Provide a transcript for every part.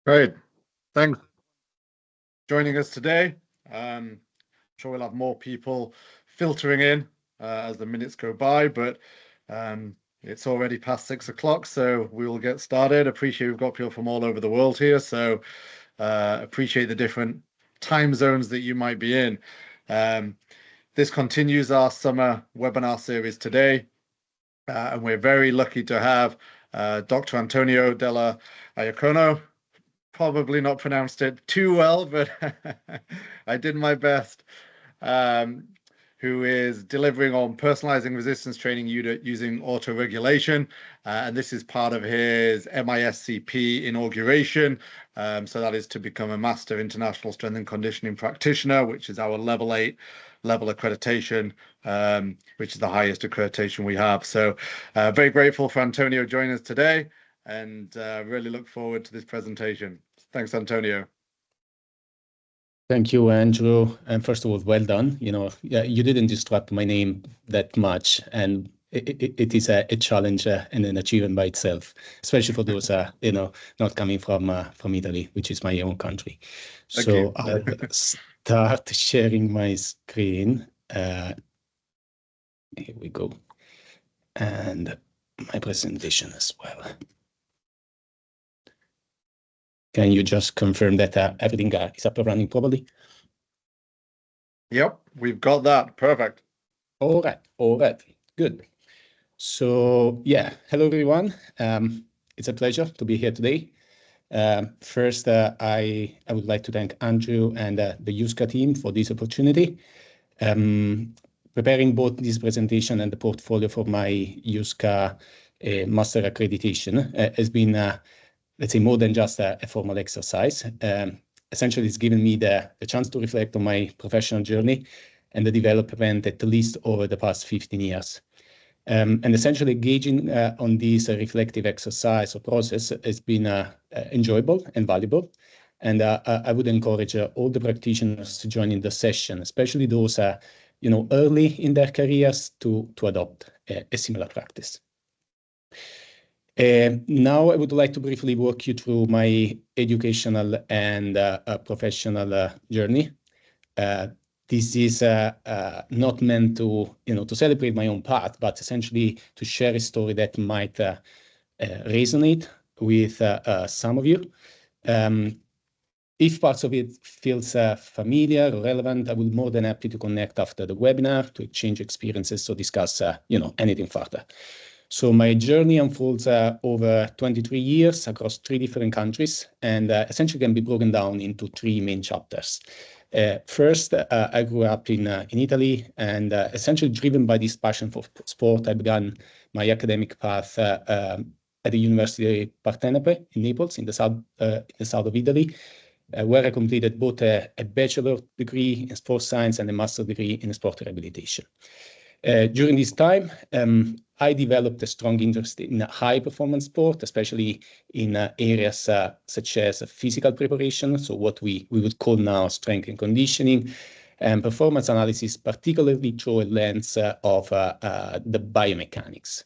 Great. Thanks for joining us today. I'm sure we'll have more people filtering in as the minutes go by, but it's already past 6 o'clock, so we will get started. Appreciate we've got people from all over the world here, so appreciate the different time zones that you might be in. This continues our summer webinar series today, and we're very lucky to have Dr. Antonio Della Iacono. Probably not pronounced it too well, but I did my best. Who is delivering on personalizing resistance training using autoregulation. And this is part of his MISCP inauguration. So that is to become a Master International Strength and Conditioning Practitioner, which is our level 8 level accreditation, which is the highest accreditation we have. So very grateful for Antonio joining us today, and really look forward to this presentation. Thanks, Antonio. Thank you, Andrew. And first of all, well done. You didn't disrupt my name that much, and it is a challenge and an achievement by itself, especially for those not coming from Italy, which is my own country. So I'll start sharing my screen. Here we go, and my presentation as well. Can you just confirm that everything is up and running properly? Yep, we've got that. Perfect. All right, good. So yeah, hello everyone. It's a pleasure to be here today. First, I would like to thank Andrew and the USCA team for this opportunity. Preparing both this presentation and the portfolio for my USCA master accreditation has been let's say more than just a formal exercise. Essentially, it's given me the chance to reflect on my professional journey and the development at least over the past 15 years. And essentially engaging on this reflective exercise or process has been enjoyable and valuable. And I would encourage all the practitioners to join in the session, especially those early in their careers, to adopt a similar practice. Now I would like to briefly walk you through my educational and professional journey. This is not meant to celebrate my own path, but essentially to share a story that might resonate with some of you. If parts of it feels familiar or relevant, I will be more than happy to connect after the webinar to exchange experiences or discuss anything further. So my journey unfolds over 23 years across 3 different countries, and essentially can be broken down into 3 main chapters. First, I grew up in Italy, and essentially driven by this passion for sport, I began my academic path at the University of Partenape in Naples, in the south of Italy, where I completed both a bachelor degree in sports science and a master degree in sport rehabilitation. During this time, I developed a strong interest in high-performance sport, especially in areas such as physical preparation, so what we would call now strength and conditioning, and performance analysis, particularly through a lens of the biomechanics.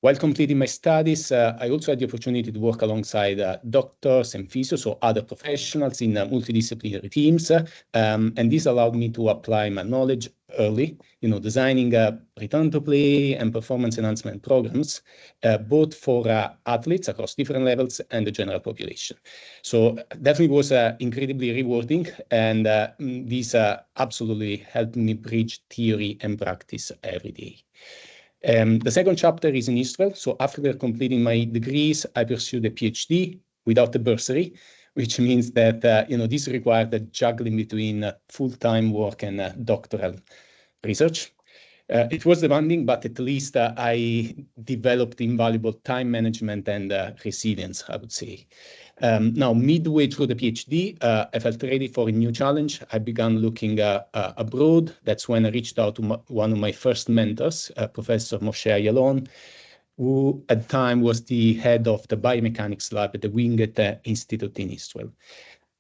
While completing my studies, I also had the opportunity to work alongside doctors and physios, or other professionals in multidisciplinary teams, and this allowed me to apply my knowledge early, designing return to play and performance enhancement programs, both for athletes across different levels and the general population. So definitely was incredibly rewarding, and this absolutely helped me bridge theory and practice every day. The second chapter is in Israel. So after completing my degrees, I pursued a PhD without a bursary, which means that this required a juggling between full-time work and doctoral research. It was demanding, but at least I developed invaluable time management and resilience, I would say. Now, midway through the PhD, I felt ready for a new challenge. I began looking abroad. That's when I reached out to one of my first mentors, Professor Moshe Ayalon, who at the time was the head of the biomechanics lab at the Wingate Institute in Israel.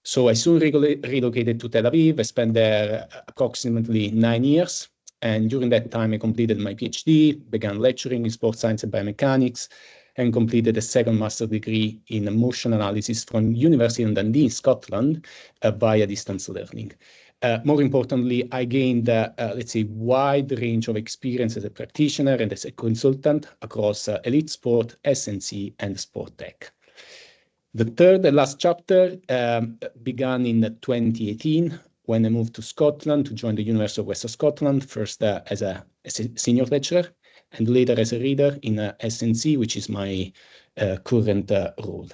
So I soon relocated to Tel Aviv. I spent there approximately 9 years. And during that time, I completed my PhD, began lecturing in sports science and biomechanics, and completed a second master's degree in motion analysis from University of Dundee in Scotland via distance learning. More importantly, I gained, let's say, wide range of experience as a practitioner and as a consultant across elite sport, SNC, and sport tech. The third and last chapter began in 2018 when I moved to Scotland to join the University of Western Scotland, first as a senior lecturer and later as a reader in SNC, which is my current role.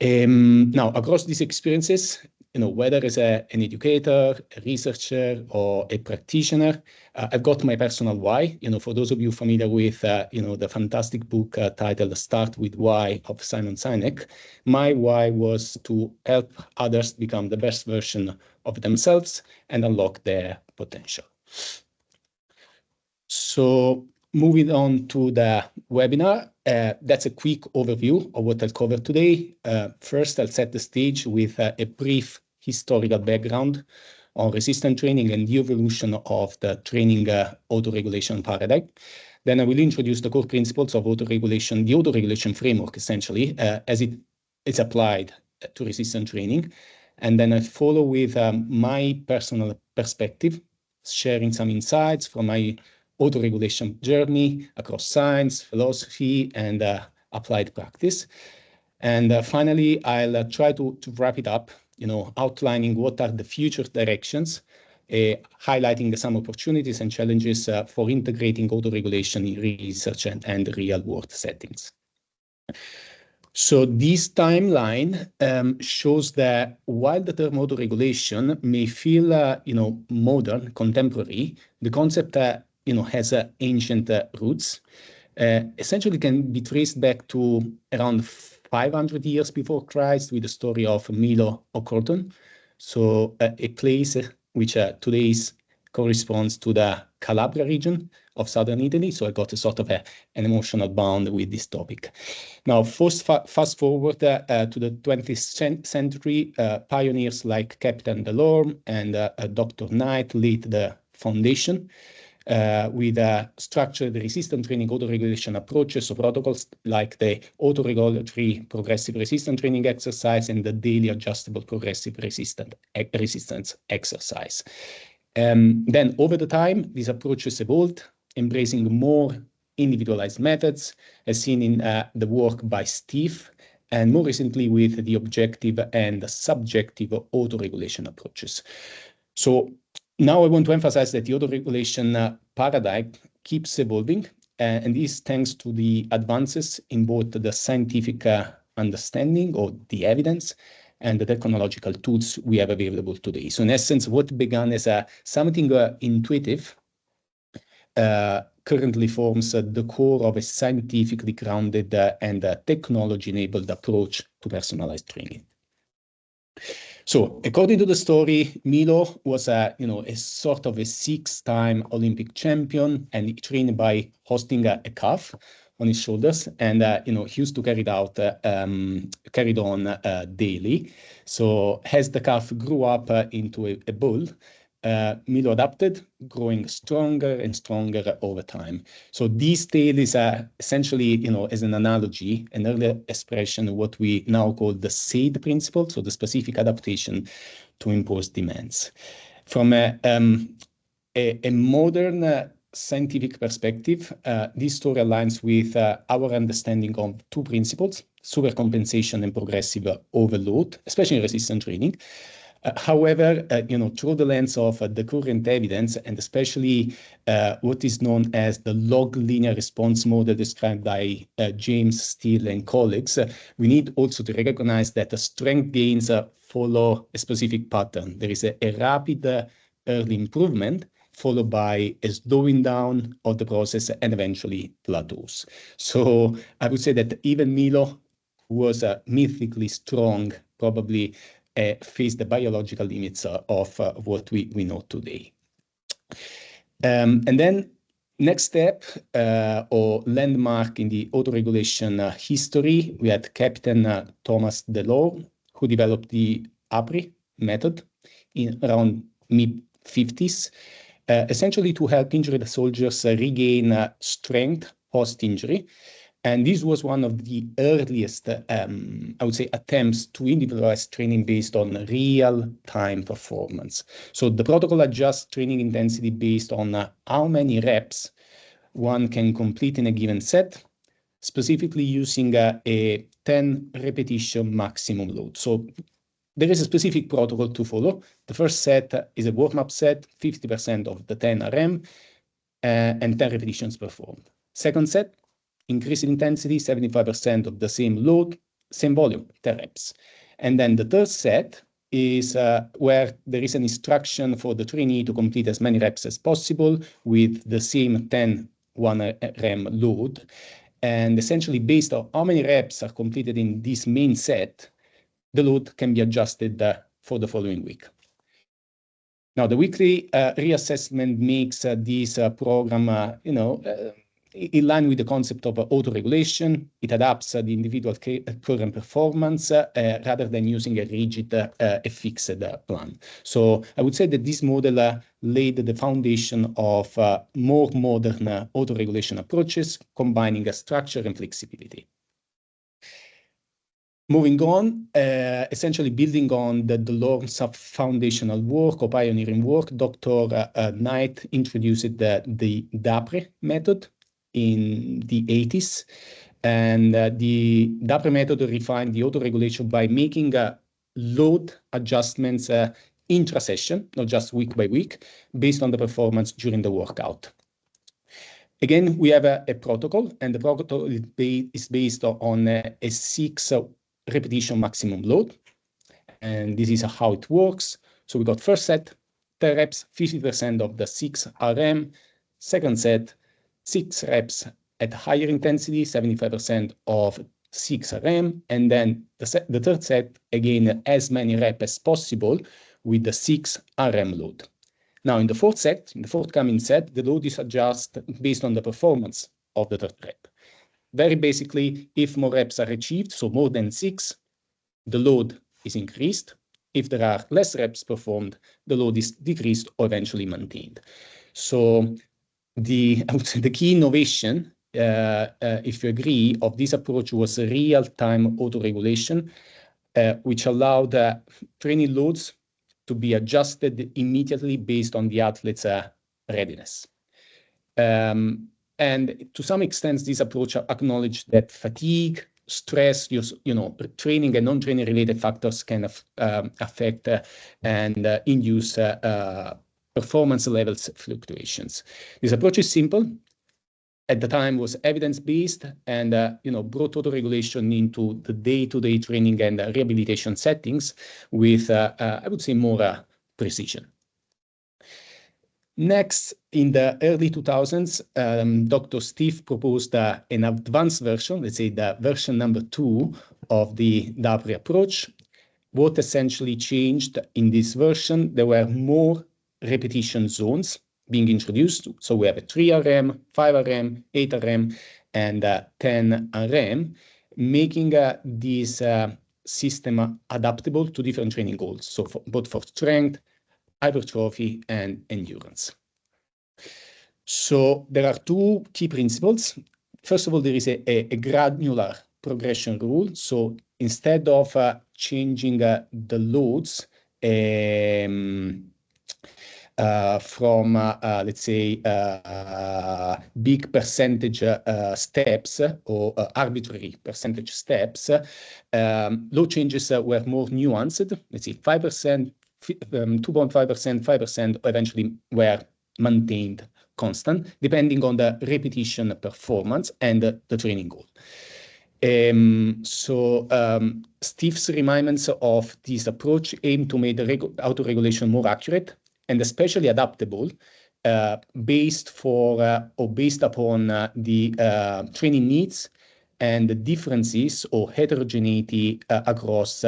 Now, across these experiences, whether as an educator, a researcher, or a practitioner, I've got my personal why. For those of you familiar with, the fantastic book titled "Start with Why" of Simon Sinek, my why was to help others become the best version of themselves and unlock their potential. So, moving on to the webinar, that's a quick overview of what I'll cover today. First, I'll set the stage with a brief historical background on resistance training and the evolution of the training autoregulation paradigm. Then I will introduce the core principles of autoregulation, the autoregulation framework, essentially, as it is applied to resistance training. And then I follow with my personal perspective, sharing some insights from my autoregulation journey across science, philosophy, and applied practice. And finally, I'll try to wrap it up, outlining what are the future directions, highlighting some opportunities and challenges for integrating autoregulation in research and real-world settings. So this timeline shows that while the term autoregulation may feel, modern, contemporary, the concept has ancient roots. Essentially can be traced back to around 500 years before Christ with the story of Milo or Croton. So a place which today corresponds to the Calabria region of southern Italy. So I got a sort of an emotional bond with this topic. Now, fast forward to the 20th century, pioneers like Captain Dello and Dr. Knight laid the foundation with structured resistance training autoregulation approaches, so protocols like the autoregulatory progressive resistance training exercise and the daily adjustable progressive resistance exercise. Then over the time, these approaches evolved, embracing more individualized methods, as seen in the work by Steve, and more recently with the objective and the subjective autoregulation approaches. So now I want to emphasize that the autoregulation paradigm keeps evolving, and this thanks to the advances in both the scientific understanding or the evidence and the technological tools we have available today. So in essence, what began as something intuitive currently forms the core of a scientifically grounded and technology-enabled approach to personalized training. So, according to the story, Milo was a sort of a 6-time Olympic champion, and he trained by hosting a calf on his shoulders, and he used to carry it on daily. So, as the calf grew up into a bull, Milo adapted, growing stronger and stronger over time. So this tale is essentially, as an analogy, an early expression of what we now call the SAID principle, so the specific adaptation to imposed demands. From a modern scientific perspective, this story aligns with our understanding of two principles, supercompensation and progressive overload, especially in resistance training. However, through the lens of the current evidence, and especially what is known as the log linear response model described by James Steele and colleagues, we need also to recognize that the strength gains follow a specific pattern. There is a rapid early improvement, followed by a slowing down of the process and eventually plateaus. So I would say that even Milo, who was mythically strong, probably face the biological limits of what we know today. And then next step or landmark in the autoregulation history, we had Captain Thomas Dello, who developed the APRI method in around mid-50s, essentially to help injured soldiers regain strength post-injury. And this was one of the earliest, I would say, attempts to individualize training based on real-time performance. So the protocol adjusts training intensity based on how many reps one can complete in a given set, specifically using a 10 repetition maximum load. So there is a specific protocol to follow. The first set is a warm-up set, 50% of the 10 RM, and 10 repetitions performed. Second set, increase in intensity, 75% of the same load, same volume, 10 reps. And then the third set is where there is an instruction for the trainee to complete as many reps as possible with the same 10 1 RM load. And essentially, based on how many reps are completed in this main set, the load can be adjusted for the following week. Now, the weekly reassessment makes this program, in line with the concept of auto-regulation. It adapts the individual program performance rather than using a rigid, a fixed plan. So I would say that this model laid the foundation of more modern auto-regulation approaches, combining structure and flexibility. Moving on, essentially building on the Dello's foundational work or pioneering work, Dr. Knight introduced the DAPRE method in the 80s. And the DAPRE method refined the auto-regulation by making load adjustments intra-session, not just week by week, based on the performance during the workout. Again, we have a protocol, and the protocol is based on a 6 repetition maximum load. And this is how it works. So we got first set, 10 reps, 50% of the 6 RM. Second set, 6 reps at higher intensity, 75% of 6 RM. And then the third set, again, as many reps as possible with the 6 RM load. Now, in the forthcoming set, the load is adjusted based on the performance of the third rep. Very basically, if more reps are achieved, so more than 6, the load is increased. If there are less reps performed, the load is decreased or eventually maintained. So I would say the key innovation, if you agree, of this approach was real-time auto-regulation, which allowed training loads to be adjusted immediately based on the athlete's readiness. And to some extent, this approach acknowledged that fatigue, stress, training and non-training related factors can affect and induce performance levels fluctuations. This approach is simple. At the time was evidence-based and brought auto-regulation into the day-to-day training and rehabilitation settings with, I would say, more precision. Next, in the early 2000s, Dr. Steve proposed an advanced version, let's say the version number 2 of the DAPRE approach. What essentially changed in this version, there were more repetition zones being introduced. So we have a 3 RM, 5 RM, 8 RM, and 10 RM, making this system adaptable to different training goals. So both for strength, hypertrophy, and endurance. So there are 2 key principles. First of all, there is a granular progression rule. So instead of changing the loads from, let's say, big percentage steps or arbitrary percentage steps, load changes were more nuanced. Let's say 5%, 2.5%, 5% eventually were maintained constant, depending on the repetition performance and the training goal. Steve's refinements of this approach aim to make the auto-regulation more accurate and especially adaptable based upon the training needs and the differences or heterogeneity across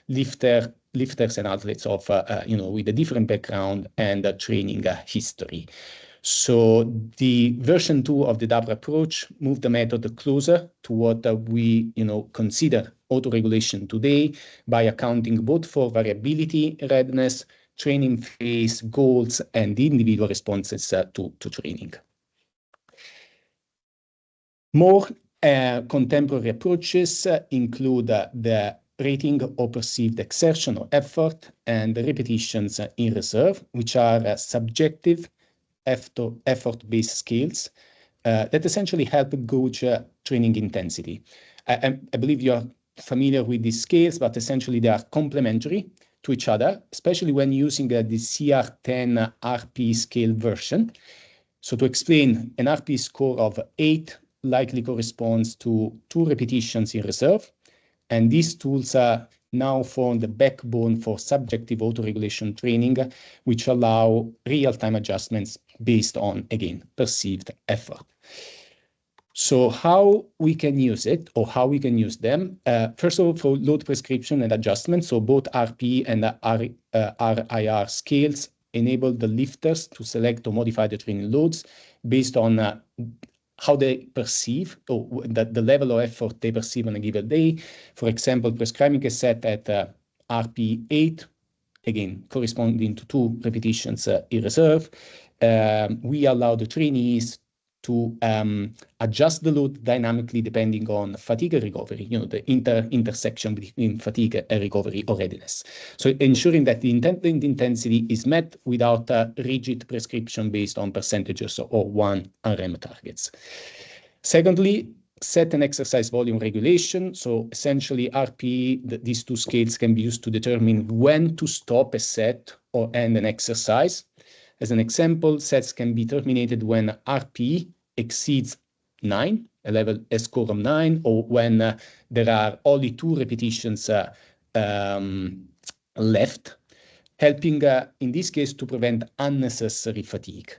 lifters and athletes of with a different background and training history. So the version 2 of the DAPRE approach moved the method closer to what we consider auto-regulation today by accounting both for variability, readiness, training phase, goals, and individual responses to training. More Contemporary approaches include the rating of perceived exertion or effort and the repetitions in reserve, which are subjective effort-based skills that essentially help gauge training intensity. I believe you're familiar with these scales, but essentially they are complementary to each other, especially when using the CR10 RP scale version. So to explain, an RP score of 8 likely corresponds to 2 repetitions in reserve. And these tools now form the backbone for subjective autoregulation training, which allow real-time adjustments based on, again, perceived effort. So how we can use it, or how we can use them, first of all, for load prescription and adjustment. So both RP and RIR scales enable the lifters to select or modify the training loads based on how they perceive, or the level of effort they perceive on a given day. For example, prescribing a set at RP 8, again, corresponding to 2 repetitions in reserve, we allow the trainees to adjust the load dynamically depending on fatigue and recovery, the intersection between fatigue and recovery or readiness. So ensuring that the intended intensity is met without a rigid prescription based on percentages or 1 RM targets. Secondly, set and exercise volume regulation. So essentially RP, these 2 scales can be used to determine when to stop a set or end an exercise. As an example, sets can be terminated when RP exceeds 9, a score of 9, or when there are only 2 repetitions left, helping in this case to prevent unnecessary fatigue.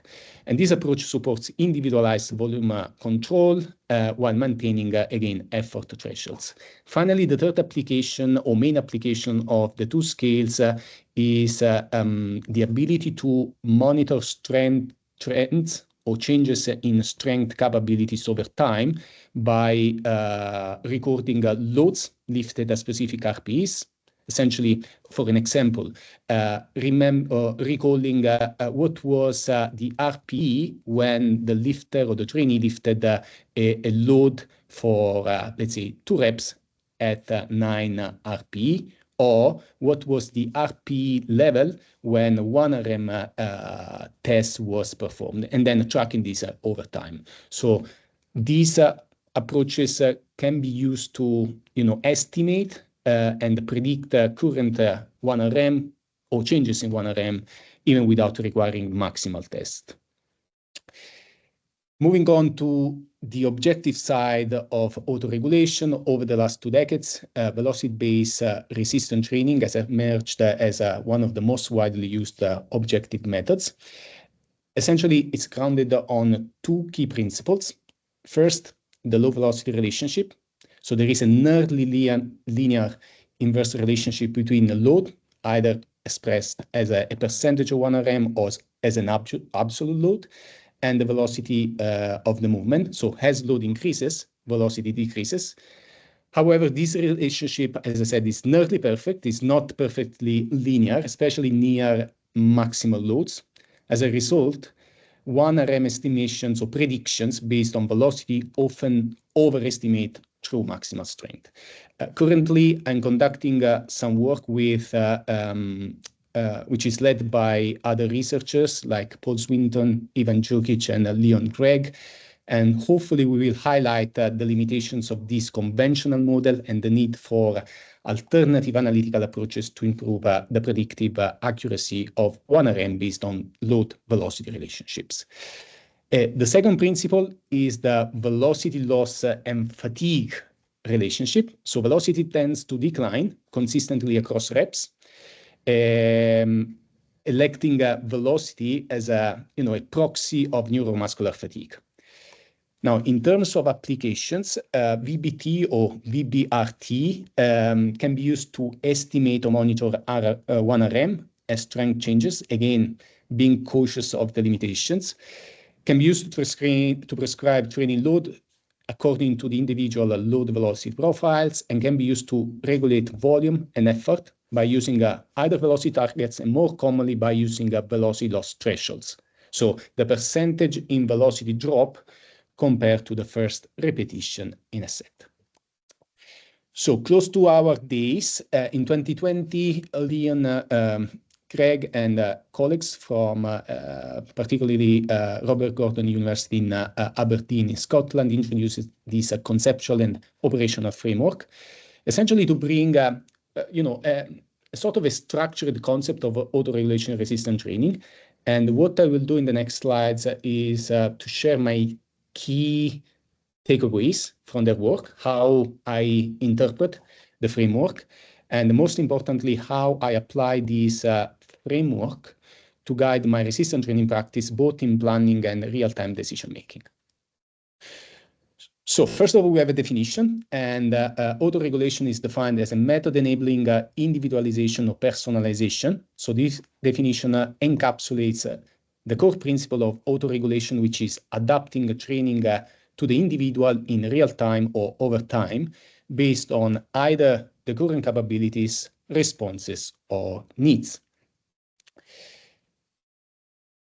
And this approach supports individualized volume control while maintaining, again, effort thresholds. Finally, the third application or main application of the 2 scales is the ability to monitor strength trends or changes in strength capabilities over time by recording loads lifted at specific RPs. Essentially, for an example, recalling what was the RPE when the lifter or the trainee lifted a load for, let's say, 2 reps at 9 RPE, or what was the RPE level when 1 RM test was performed, and then tracking this over time. So these approaches can be used to, estimate and predict current 1 RM or changes in 1 RM, even without requiring maximal test. Moving on to the objective side of autoregulation, over the last 2 decades, velocity-based resistant training has emerged as one of the most widely used objective methods. Essentially, it's grounded on 2 key principles. First, the low-velocity relationship. So there is a nearly linear inverse relationship between the load, either expressed as a percentage of 1 RM or as an absolute load, and the velocity of the movement. So as load increases, velocity decreases. However, this relationship, as I said, is nearly perfect. It's not perfectly linear, especially near maximal loads. As a result, 1 RM estimations or predictions based on velocity often overestimate true maximal strength. Currently, I'm conducting some work with which is led by other researchers like Paul Swinton, Ivan Jokic, and Leon Gregg. And hopefully we will highlight the limitations of this conventional model and the need for alternative analytical approaches to improve the predictive accuracy of 1 RM based on load-velocity relationships. The second principle is the velocity loss and fatigue relationship. So velocity tends to decline consistently across reps, electing velocity as a proxy of neuromuscular fatigue. Now, in terms of applications, VBT or VBRT can be used to estimate or monitor 1 RM as strength changes, again, being cautious of the limitations. Can be used to prescribe training load according to the individual load velocity profiles, and can be used to regulate volume and effort by using either velocity targets, and more commonly by using velocity loss thresholds. So the percentage in velocity drop compared to the first repetition in a set. So close to our days, in 2020, Leon, Craig and colleagues from particularly Robert Gordon University in Aberdeen in Scotland introduced this conceptual and operational framework, essentially to bring a sort of a structured concept of autoregulation resistant training. And what I will do in the next slides is to share my key takeaways from their work, how I interpret the framework, and most importantly, how I apply this framework to guide my resistant training practice, both in planning and real-time decision-making. So first of all, we have a definition, and autoregulation is defined as a method enabling individualization or personalization. So this definition encapsulates the core principle of autoregulation, which is adapting training to the individual in real time or over time, based on either the current capabilities, responses, or needs.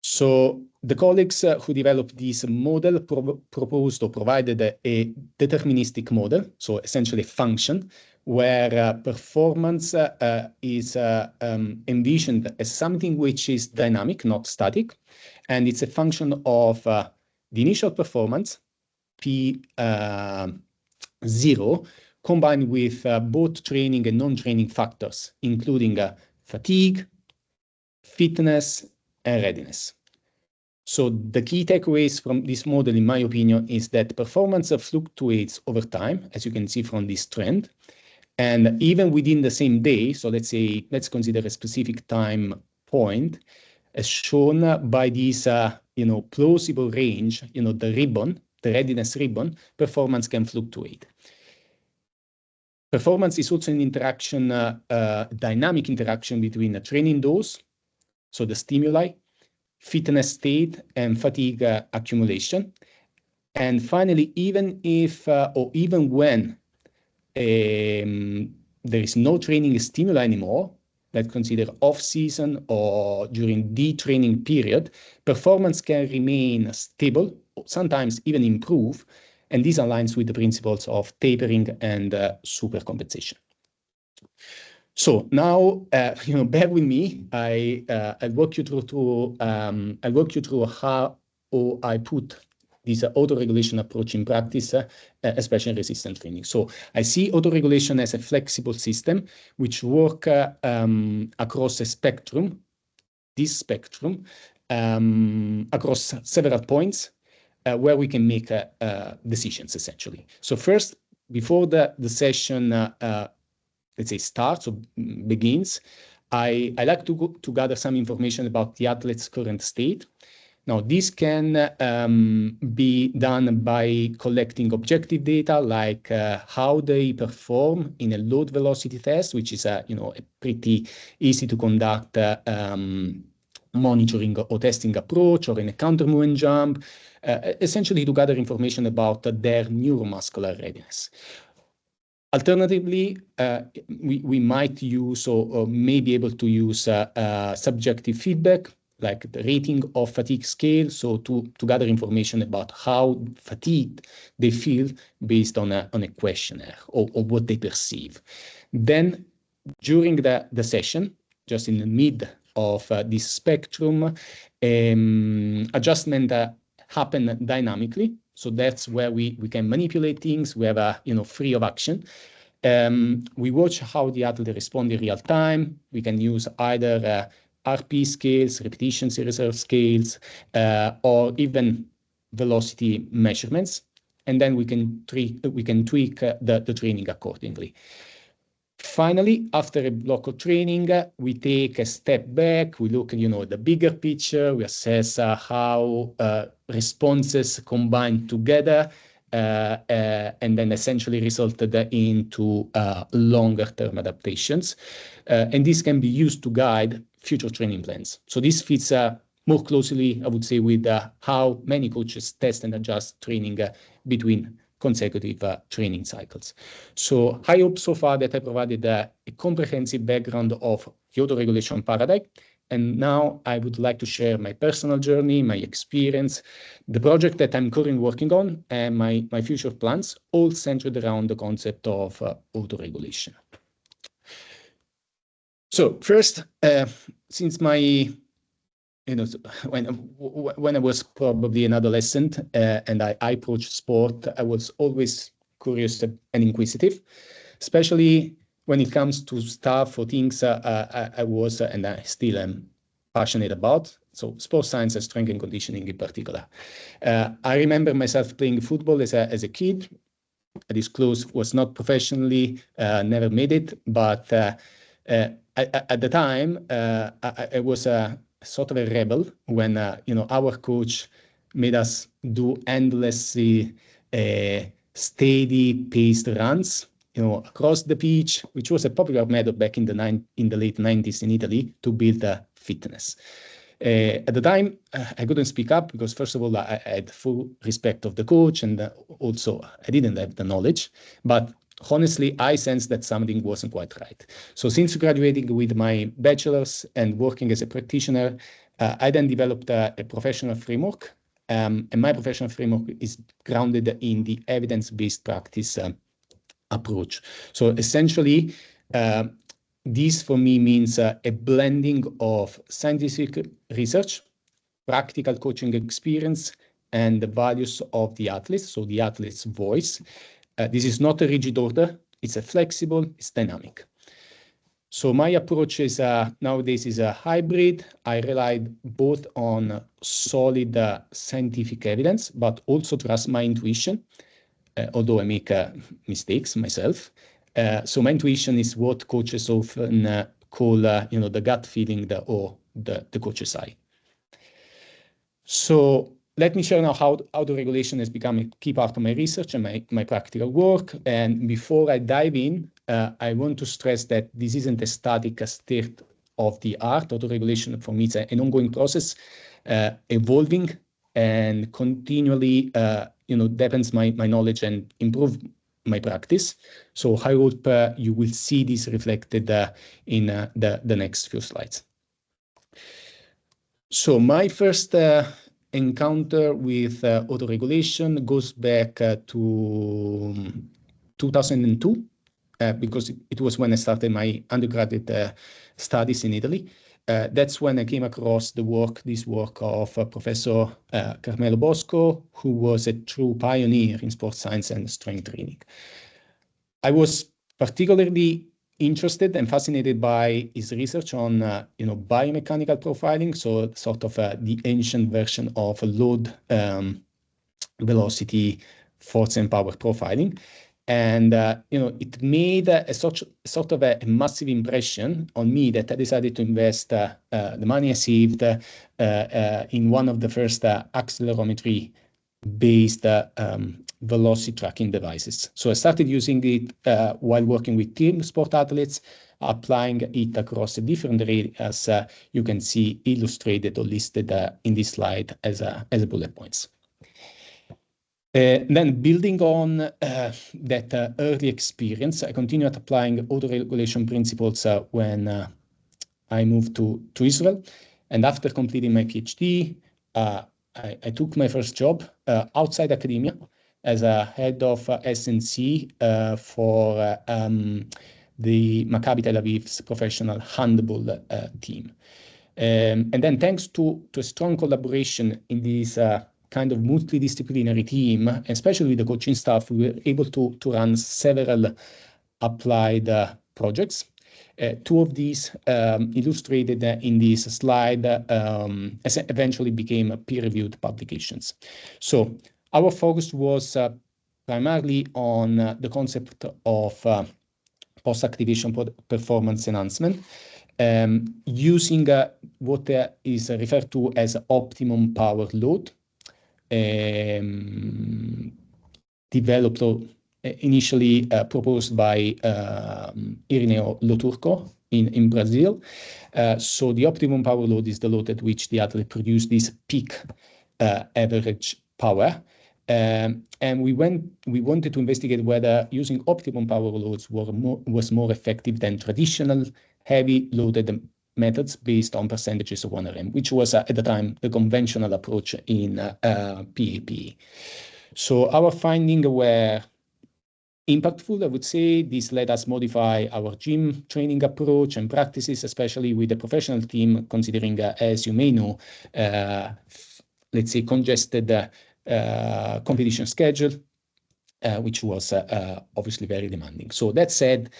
So the colleagues who developed this model proposed or provided a deterministic model, so essentially a function, where performance is envisioned as something which is dynamic, not static, and it's a function of the initial performance, P0, combined with both training and non-training factors, including fatigue, fitness, and readiness. So the key takeaways from this model, in my opinion, is that performance fluctuates over time, as you can see from this trend. And even within the same day, so let's consider a specific time point, as shown by this plausible range, the ribbon, the readiness ribbon, performance can fluctuate. Performance is also an interaction, dynamic interaction between a training dose, so the stimuli, fitness state, and fatigue accumulation. And finally, even if or even when there is no training stimuli anymore, let's consider off-season or during the training period, performance can remain stable, sometimes even improve, and this aligns with the principles of tapering and supercompensation. So now, bear with me. I'll walk you through how I put this autoregulation approach in practice, especially in resistant training. So I see autoregulation as a flexible system which works across a spectrum, across several points where we can make decisions, essentially. So first, before the session, let's say starts or begins, I like to gather some information about the athlete's current state. Now, this can be done by collecting objective data like how they perform in a load velocity test, which is a pretty easy to conduct monitoring or testing approach, or in a counter movement jump, essentially to gather information about their neuromuscular readiness. Alternatively, we might use or may be able to use subjective feedback, like the rating of fatigue scale, so to gather information about how fatigued they feel based on a questionnaire or what they perceive. Then, during the session, just in the mid of this spectrum, adjustment happen dynamically. So that's where we can manipulate things. We have free of action. We watch how the athlete responds in real time. We can use either RP scales, repetition reserve scales, or even velocity measurements, and then we can tweak the training accordingly. Finally, after a block of training, we take a step back. We look at the bigger picture. We assess how responses combine together, and then essentially resulted into longer-term adaptations. And this can be used to guide future training plans. So this fits more closely, I would say, with how many coaches test and adjust training between consecutive training cycles. So I hope so far that I provided a comprehensive background of the autoregulation paradigm And now I would like to share my personal journey, my experience, the project that I'm currently working on, and my future plans, all centered around the concept of autoregulation. So first, since my when I was probably an adolescent and I approached sport, I was always curious and inquisitive, especially when it comes to stuff or things I was and I still am passionate about. So sports science and strength and conditioning in particular. I remember myself playing football as a kid. I disclose was not professionally, never made it, but at the time, I was a sort of a rebel when our coach made us do endlessly steady paced runs, across the pitch, which was a popular method back in the late 90s in Italy to build fitness. At the time, I couldn't speak up because, first of all, I had full respect of the coach, and also I didn't have the knowledge. But honestly, I sensed that something wasn't quite right. So since graduating with my bachelor's and working as a practitioner, I then developed a professional framework. And my professional framework is grounded in the evidence-based practice approach. So essentially, this for me means a blending of scientific research, practical coaching experience, and the values of the athletes, so the athlete's voice. This is not a rigid order, it's a flexible, it's dynamic. So my approach is nowadays is a hybrid. I relied both on solid scientific evidence, but also trust my intuition, although I make mistakes myself. So my intuition is what coaches often call, the gut feeling or the coach's eye. So let me share now how autoregulation has become a key part of my research and my practical work. And before I dive in, I want to stress that this isn't a static state of the art. Autoregulation for me is an ongoing process, evolving and continually, deepens my knowledge and improve my practice. So I hope you will see this reflected in the next few slides. So my first encounter with autoregulation goes back to 2002, because it was when I started my undergraduate studies in Italy. That's when I came across this work of Professor Carmelo Bosco, who was a true pioneer in sports science and strength training. I was particularly interested and fascinated by his research on biomechanical profiling, so sort of the ancient version of load, velocity, force and power profiling. And it made a sort of a massive impression on me that I decided to invest the money I saved in one of the first accelerometry-based velocity tracking devices. So I started using it while working with team sport athletes, applying it across different areas you can see illustrated or listed in this slide as bullet points. Then building on that early experience, I continued applying autoregulation principles when I moved to Israel. And after completing my PhD, I took my first job outside academia as a head of S&C for the Maccabi Tel Aviv's professional handball team. And then thanks to a strong collaboration in this kind of multidisciplinary team, especially with the coaching staff, we were able to run several applied projects. Two of these illustrated in this slide eventually became peer-reviewed publications. So our focus was primarily on the concept of post-activation performance enhancement, using what is referred to as optimum power load, developed initially proposed by Irineo Loturco in Brazil. So the optimum power load is the load at which the athlete produces this peak average power. And we wanted to investigate whether using optimum power loads was more effective than traditional heavy loaded methods based on percentages of 1RM, which was at the time the conventional approach in PAP. So our findings were impactful, I would say. This led us modify our gym training approach and practices, especially with the professional team, considering, as you may know, let's say congested competition schedule, which was obviously very demanding. So that said,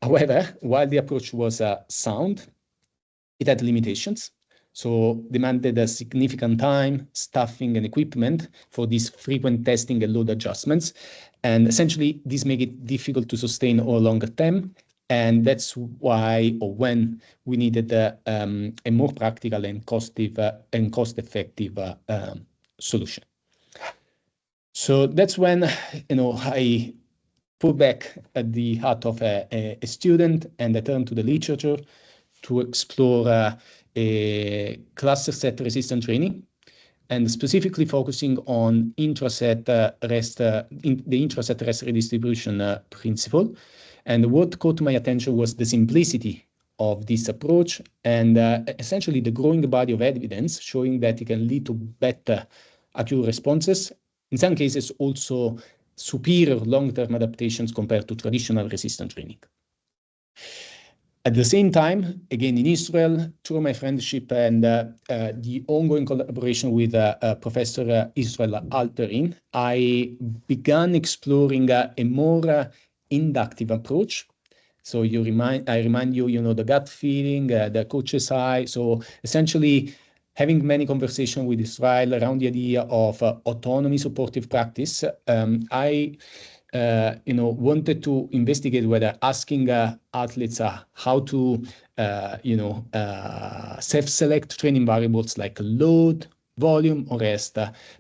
however, while the approach was sound, it had limitations. So demanded a significant time, staffing, and equipment for these frequent testing and load adjustments. And essentially, this made it difficult to sustain over longer term. And that's why, or when, we needed a more practical and cost-effective solution. So that's when, I put back at the heart of a student, and I turned to the literature to explore a cluster set resistant training, and specifically focusing on the intraset rest redistribution principle. And what caught my attention was the simplicity of this approach, and essentially the growing body of evidence showing that it can lead to better acute responses, in some cases also superior long-term adaptations compared to traditional resistant training. At the same time, again in Israel, through my friendship and the ongoing collaboration with Professor Israel Alterin, I began exploring a more inductive approach. So I remind you, the gut feeling, the coach's eye. So essentially, having many conversations with Israel around the idea of autonomy supportive practice, I wanted to investigate whether asking athletes how to, self-select training variables like load, volume, or rest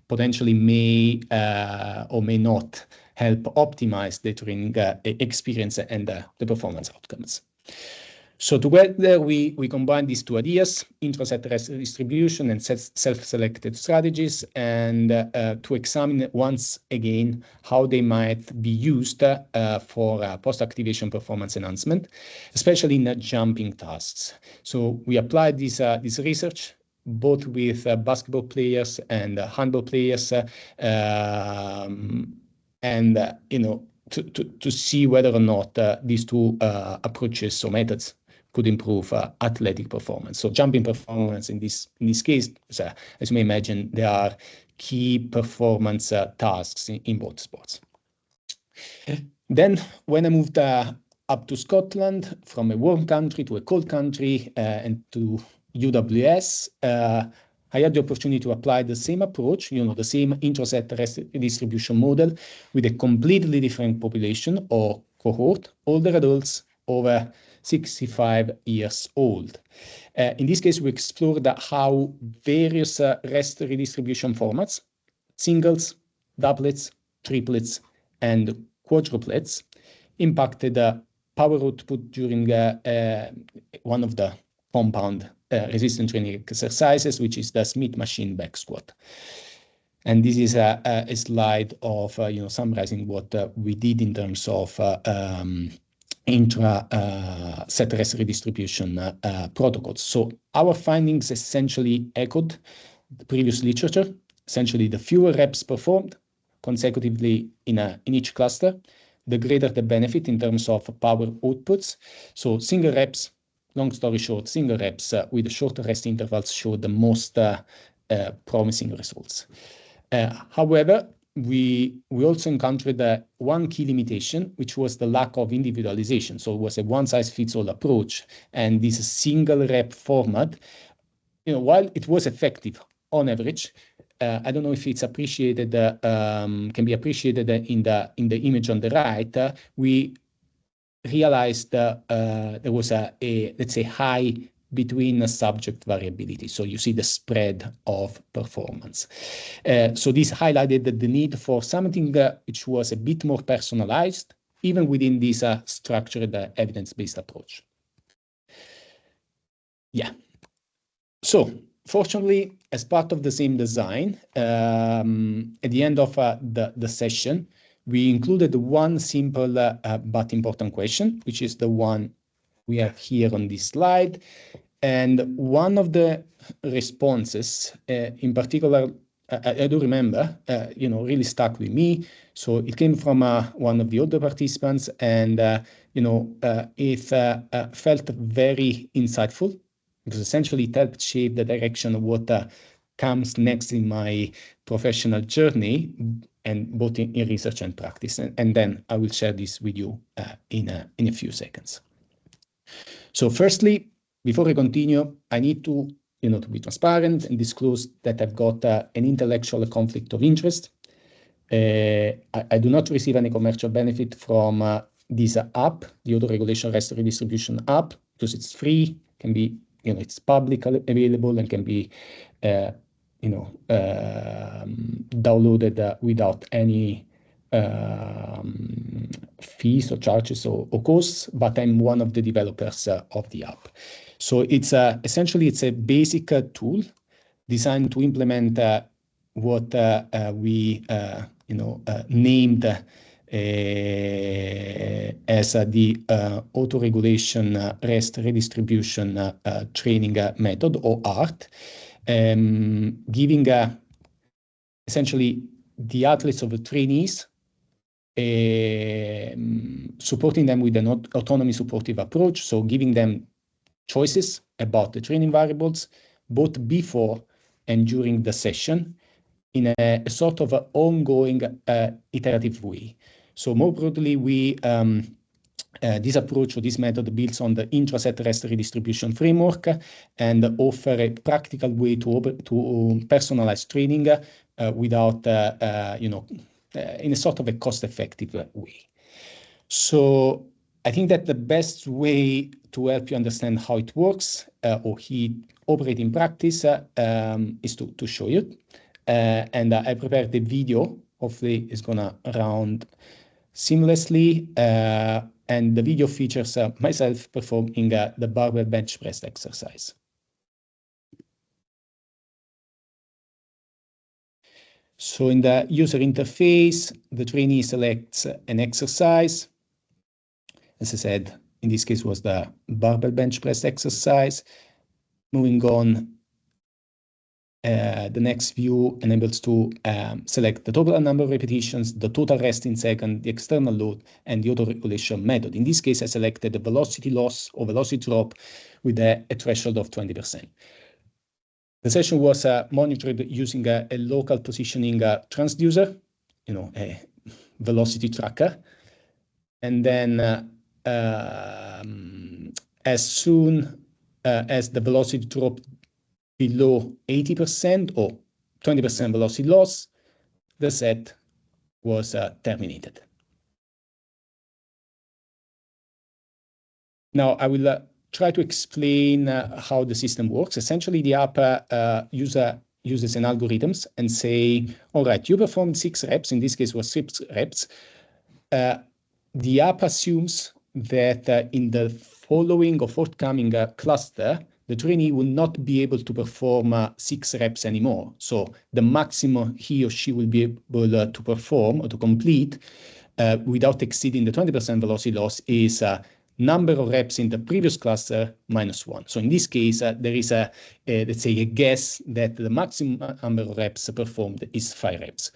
potentially may or may not help optimize the training experience and the performance outcomes. So together we combine these two ideas, intraset rest distribution and self-selected strategies, and to examine once again how they might be used for post-activation performance enhancement, especially in jumping tasks. So we applied this research both with basketball players and handball players, to see whether or not these two approaches or methods could improve athletic performance. So jumping performance in this case, as you may imagine, there are key performance tasks in both sports. Then when I moved up to Scotland, from a warm country to a cold country and to UWS, I had the opportunity to apply the same approach, the same intraset rest distribution model with a completely different population or cohort, older adults over 65 years old. In this case, we explored how various rest redistribution formats, singles, doublets, triplets, and quadruplets, impacted power output during one of the compound resistant training exercises, which is the Smith machine back squat. And this is a slide of summarizing what we did in terms of intra-set rest redistribution protocols. So our findings essentially echoed the previous literature. Essentially, the fewer reps performed consecutively in each cluster, the greater the benefit in terms of power outputs. So single reps, long story short, single reps with shorter rest intervals showed the most promising results. However, we also encountered one key limitation, which was the lack of individualization. So it was a one-size-fits-all approach, and this single rep format, while it was effective on average, I don't know if it's appreciated, can be appreciated in the image on the right. We realized there was let's say, high between subject variability. So you see the spread of performance. So this highlighted the need for something which was a bit more personalized, even within this structured evidence-based approach. Yeah. So fortunately, as part of the same design, at the end of the session, we included one simple but important question, which is the one we have here on this slide. And one of the responses, in particular, I do remember, really stuck with me. So it came from one of the other participants, and it felt very insightful, because essentially it helped shape the direction of what comes next in my professional journey, and both in research and practice. And then I will share this with you in a few seconds. So firstly, before I continue, I need to be transparent and disclose that I've got an intellectual conflict of interest. I do not receive any commercial benefit from this app, the Autoregulation REST redistribution app, because it's free, can be, it's publicly available and can be, downloaded without any fees or charges or costs, but I'm one of the developers of the app. So it's essentially it's a basic tool designed to implement what we named as the Autoregulation REST redistribution training method, or ART, giving essentially the athletes of the trainees, supporting them with an autonomy supportive approach, so giving them choices about the training variables, both before and during the session, in a sort of ongoing iterative way. So more broadly, this approach or this method builds on the intraset REST redistribution framework and offer a practical way to personalize training without, in a sort of a cost-effective way. So I think that the best way to help you understand how it works or he operates in practice is to show you. And I prepared the video. Hopefully it's gonna run seamlessly. And the video features myself performing the barbell bench press exercise. So in the user interface, the trainee selects an exercise. As I said, in this case was the barbell bench press exercise. Moving on, the next view enables to select the total number of repetitions, the total rest in second, the external load, and the auto-regulation method. In this case, I selected the velocity loss or velocity drop with a threshold of 20%. The session was monitored using a local positioning transducer, a velocity tracker. And then as soon as the velocity dropped below 80% or 20% velocity loss, the set was terminated. Now I will try to explain how the system works. Essentially, the app uses an algorithms and say, all right, you performed 6 reps, in this case was 6 reps. The app assumes that in the following or forthcoming cluster, the trainee will not be able to perform 6 reps anymore. So the maximum he or she will be able to perform or to complete without exceeding the 20% velocity loss is number of reps in the previous cluster minus 1. So in this case, there is let's say a guess that the maximum number of reps performed is 5 reps.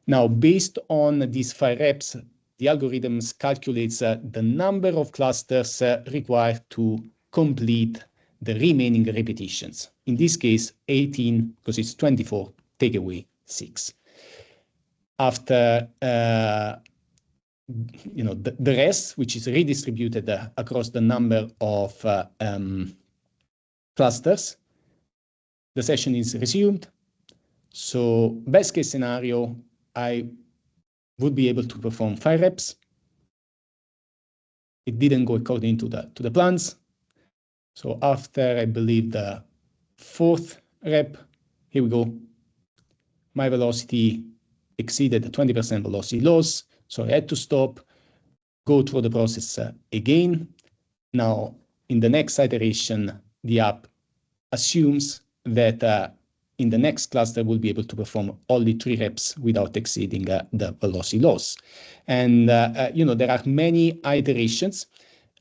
Now, based on these 5 reps, the algorithms calculates the number of clusters required to complete the remaining repetitions. In this case, 18, because it's 24, take away 6. After the rest, which is redistributed across the number of clusters, the session is resumed. So best case scenario, I would be able to perform 5 reps. It didn't go according to the plans. So after, I believe, the 4th rep, here we go. My velocity exceeded the 20% velocity loss. So I had to stop, go through the process again. Now, in the next iteration, the app assumes that in the next cluster, we'll be able to perform only 3 reps without exceeding the velocity loss. And, there are many iterations.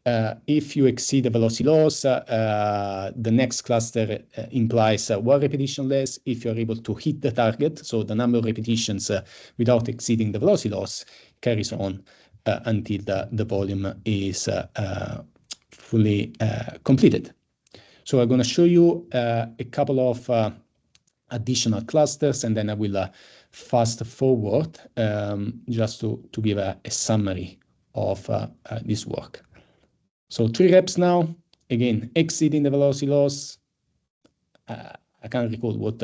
if you exceed the velocity loss, the next cluster implies one repetition less. If you're able to hit the target, so the number of repetitions without exceeding the velocity loss carries on until the volume is fully completed. So I'm going to show you a couple of additional clusters, and then I will fast forward just to give a summary of this work. So 3 reps now, again, exceeding the velocity loss. I can't recall what,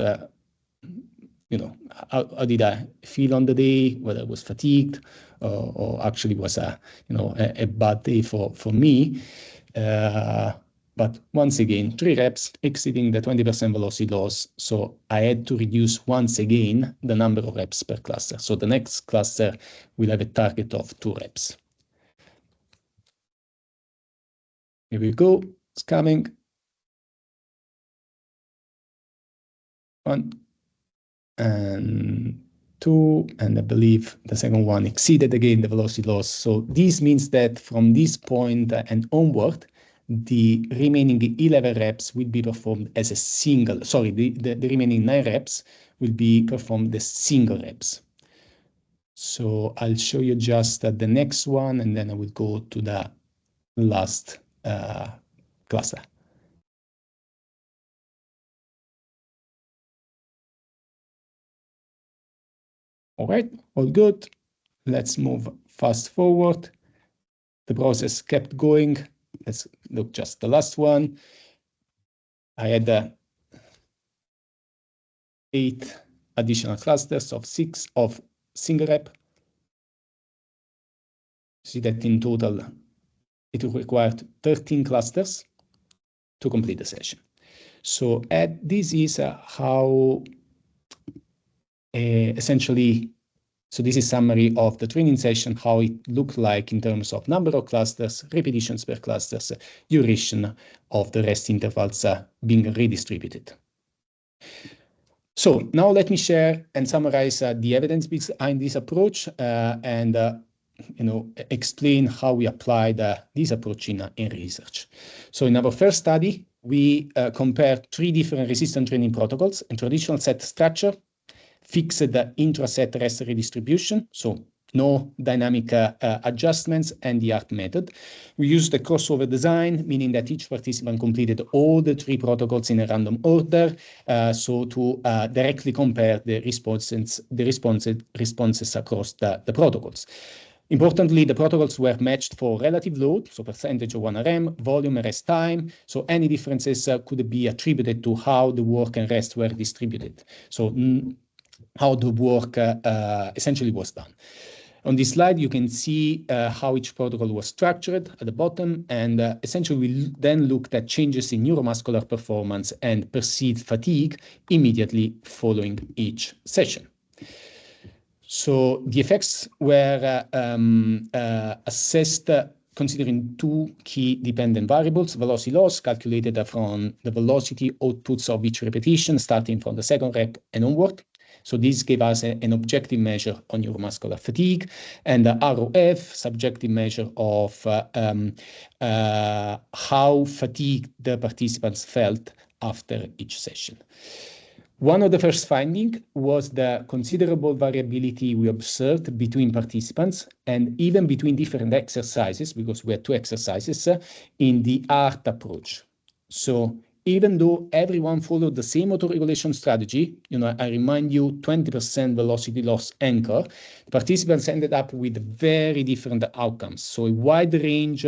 how did I feel on the day, whether I was fatigued or actually was a bad day for me. But once again, 3 reps exceeding the 20% velocity loss. So I had to reduce once again the number of reps per cluster. So the next cluster will have a target of 2 reps. Here we go. It's coming. 1 and 2, and I believe the second one exceeded again the velocity loss. So this means that from this point and onward, the remaining 11 reps will be performed as a single, sorry, the remaining 9 reps will be performed as single reps. So I'll show you just the next one, and then I will go to the last cluster. All right, all good. Let's move fast forward. The process kept going. Let's look just the last one. I had 8 additional clusters of 6 of single rep. See that in total, it required 13 clusters to complete the session. So this is how essentially, so this is summary of the training session, how it looked like in terms of number of clusters, repetitions per clusters, duration of the rest intervals being redistributed. So now let me share and summarize the evidence behind this approach and explain how we applied this approach in research. So in our first study, we compared 3 different resistance training protocols: a traditional set structure, fixed intra-set rest redistribution, so no dynamic adjustments, and the ART method. We used a crossover design, meaning that each participant completed all the 3 protocols in a random order, so to directly compare the responses across the protocols. Importantly, the protocols were matched for relative load, so percentage of 1RM, volume, and rest time. So any differences could be attributed to how the work and rest were distributed. So how the work essentially was done. On this slide, you can see how each protocol was structured at the bottom, and essentially we then looked at changes in neuromuscular performance and perceived fatigue immediately following each session. So the effects were assessed considering 2 key dependent variables: velocity loss, calculated from the velocity outputs of each repetition, starting from the second rep and onward. So this gave us an objective measure on neuromuscular fatigue, and the ROF, subjective measure of how fatigued the participants felt after each session. One of the first findings was the considerable variability we observed between participants and even between different exercises, because we had 2 exercises in the ART approach. So even though everyone followed the same autoregulation strategy, I remind you, 20% velocity loss anchor, participants ended up with very different outcomes. So a wide range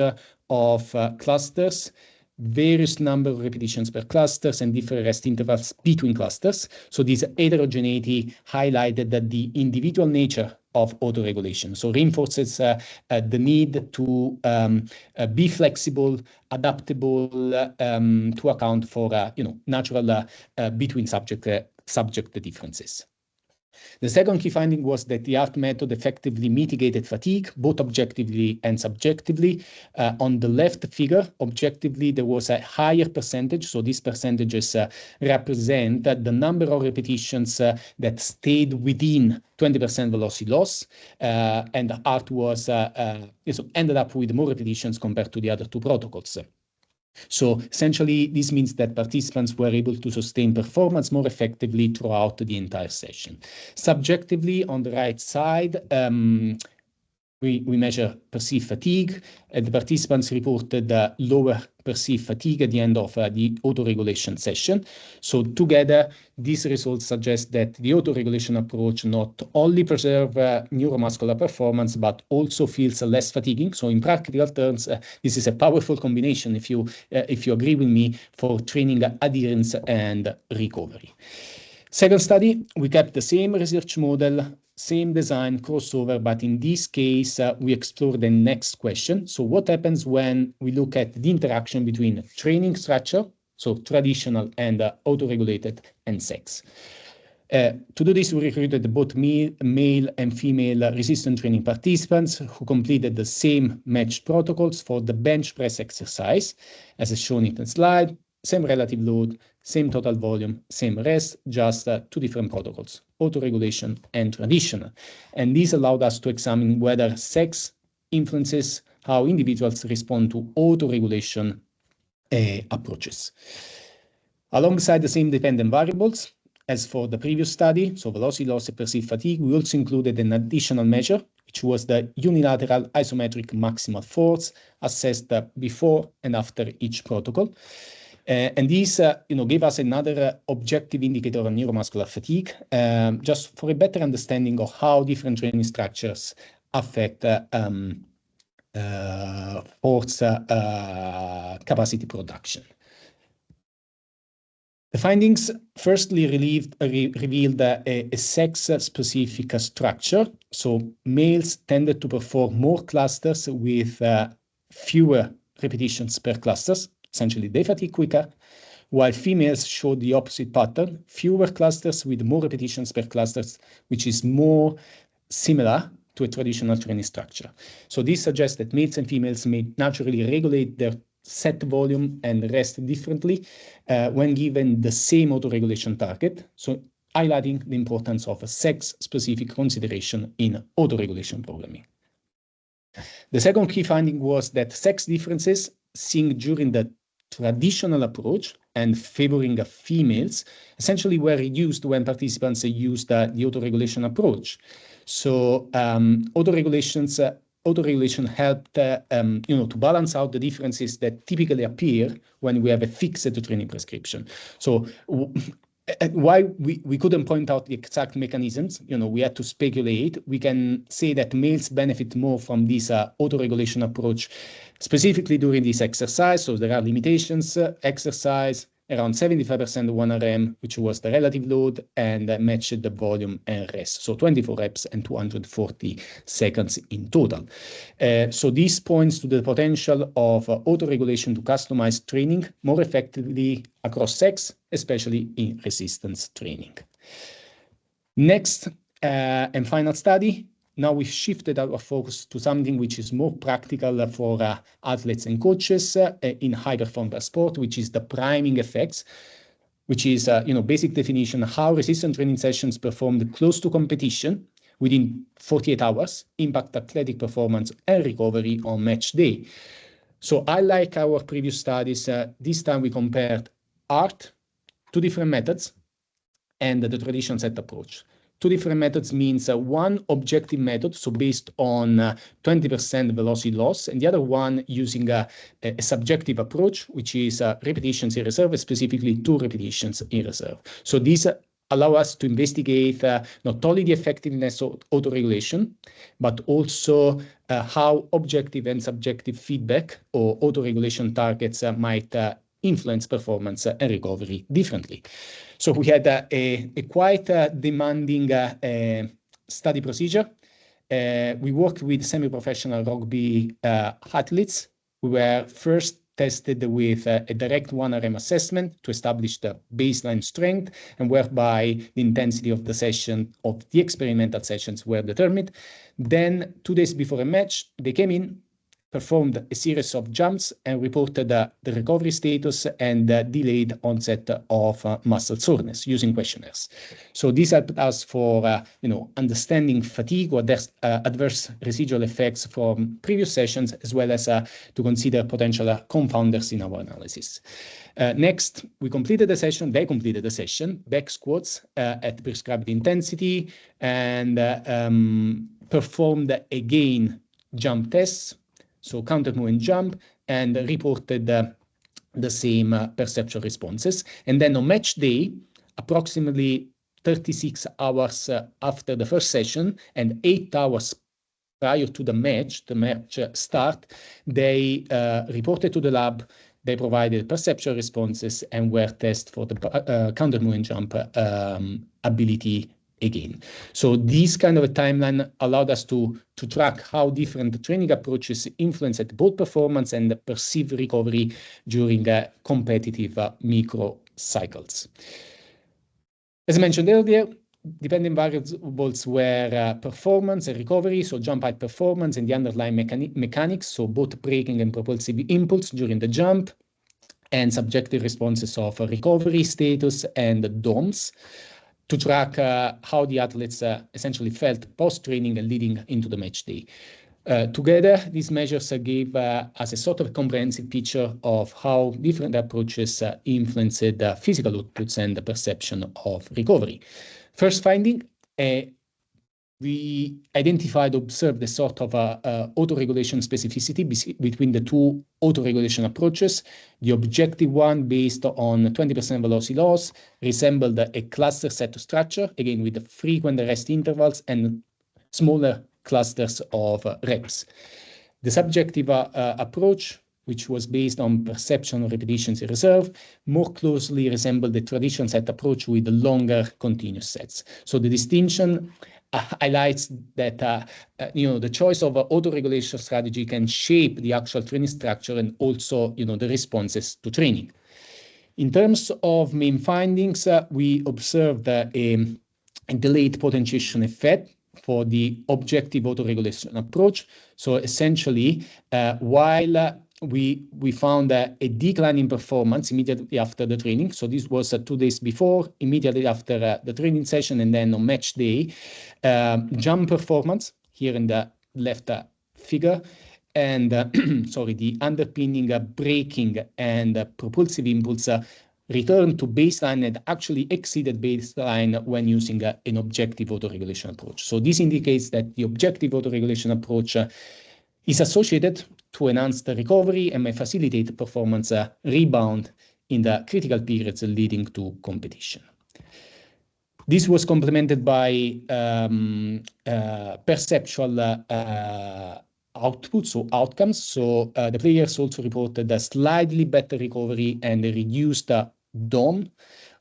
of clusters, various number of repetitions per clusters, and different rest intervals between clusters. So this heterogeneity highlighted that the individual nature of autoregulation. So reinforces the need to be flexible, adaptable, to account for natural between subject differences. The second key finding was that the ART method effectively mitigated fatigue, both objectively and subjectively. On the left figure, objectively, there was a higher percentage. So these percentages represent the number of repetitions that stayed within 20% velocity loss. And the ART was ended up with more repetitions compared to the other two protocols. So essentially, this means that participants were able to sustain performance more effectively throughout the entire session. Subjectively, on the right side, we measure perceived fatigue. The participants reported lower perceived fatigue at the end of the autoregulation session. So together, these results suggest that the autoregulation approach not only preserves neuromuscular performance, but also feels less fatiguing. So in practical terms, this is a powerful combination, if you agree with me, for training adherence and recovery. Second study, we kept the same research model, same design, crossover, but in this case, we explore the next question. So what happens when we look at the interaction between training structure, so traditional and autoregulated, and sex? To do this, we recruited both male and female resistance training participants who completed the same matched protocols for the bench press exercise, as is shown in the slide. Same relative load, same total volume, same rest, just two different protocols, autoregulation and traditional. And this allowed us to examine whether sex influences how individuals respond to autoregulation approaches. Alongside the same dependent variables as for the previous study, so velocity loss and perceived fatigue, we also included an additional measure, which was the unilateral isometric maximal force assessed before and after each protocol. And these, gave us another objective indicator of neuromuscular fatigue, just for a better understanding of how different training structures affect force capacity production. The findings firstly revealed a sex-specific structure. So males tended to perform more clusters with fewer repetitions per clusters. Essentially, they fatigue quicker, while females showed the opposite pattern, fewer clusters with more repetitions per clusters, which is more similar to a traditional training structure. So this suggests that males and females may naturally regulate their set volume and rest differently when given the same autoregulation target, so highlighting the importance of a sex-specific consideration in autoregulation programming. The second key finding was that sex differences seen during the traditional approach and favoring females essentially were reduced when participants used the autoregulation approach. So autoregulation helped to balance out the differences that typically appear when we have a fixed training prescription. So why we couldn't point out the exact mechanisms, we had to speculate. We can say that males benefit more from this autoregulation approach, specifically during this exercise. So there are limitations, exercise, around 75% 1 RM, which was the relative load, and matched the volume and rest. So 24 reps and 240 seconds in total. So this points to the potential of autoregulation to customize training more effectively across sex, especially in resistance training. Next and final study. Now we've shifted our focus to something which is more practical for athletes and coaches in high-performance sport, which is the priming effects, which is, basic definition, how resistance training sessions performed close to competition within 48 hours impact athletic performance and recovery on match day. So unlike our previous studies, this time we compared ART, two different methods, and the traditional set approach. Two different methods means one objective method, so based on 20% velocity loss, and the other one using a subjective approach, which is repetitions in reserve, specifically 2 repetitions in reserve. So these allow us to investigate not only the effectiveness of autoregulation, but also how objective and subjective feedback or autoregulation targets might influence performance and recovery differently. So we had a quite demanding study procedure. We worked with semi-professional rugby athletes. We were first tested with a direct 1RM assessment to establish the baseline strength, and whereby the intensity of the session, of the experimental sessions, were determined. Then 2 days before a match, they came in, performed a series of jumps, and reported the recovery status and delayed onset of muscle soreness using questionnaires. So this helped us for understanding fatigue or adverse residual effects from previous sessions, as well as to consider potential confounders in our analysis. Next, we completed the session. They completed the session, back squats at prescribed intensity, and performed again jump tests, so counter movement jump, and reported the same perceptual responses. And then on match day, approximately 36 hours after the first session and 8 hours prior to the match start, they reported to the lab. They provided perceptual responses and were tested for the counter movement jump ability again. So this kind of a timeline allowed us to track how different training approaches influenced both performance and perceived recovery during competitive micro cycles. As mentioned earlier, dependent variables were performance and recovery, so jump height performance and the underlying mechanics, so both braking and propulsive impulse during the jump, and subjective responses of recovery status and DOMS, to track how the athletes essentially felt post-training and leading into the match day. Together, these measures gave us a sort of comprehensive picture of how different approaches influenced physical outputs and the perception of recovery. First finding, we observed a sort of autoregulation specificity between the two autoregulation approaches. The objective one, based on 20% velocity loss, resembled a cluster set structure, again with the frequent rest intervals and smaller clusters of reps. The subjective approach, which was based on perception of repetitions in reserve, more closely resembled the traditional set approach with the longer continuous sets. So the distinction highlights that the choice of autoregulation strategy can shape the actual training structure and also the responses to training. In terms of main findings, we observed a delayed potentiation effect for the objective autoregulation approach. So essentially, while we found a decline in performance immediately after the training. So this was 2 days before, immediately after the training session, and then on match day. Jump performance, here in the left figure, and the underpinning braking and propulsive impulse returned to baseline and actually exceeded baseline when using an objective autoregulation approach. So this indicates that the objective autoregulation approach is associated to enhance the recovery and may facilitate performance rebound in the critical periods leading to competition. This was complemented by perceptual outputs or outcomes. So the players also reported a slightly better recovery and a reduced DOM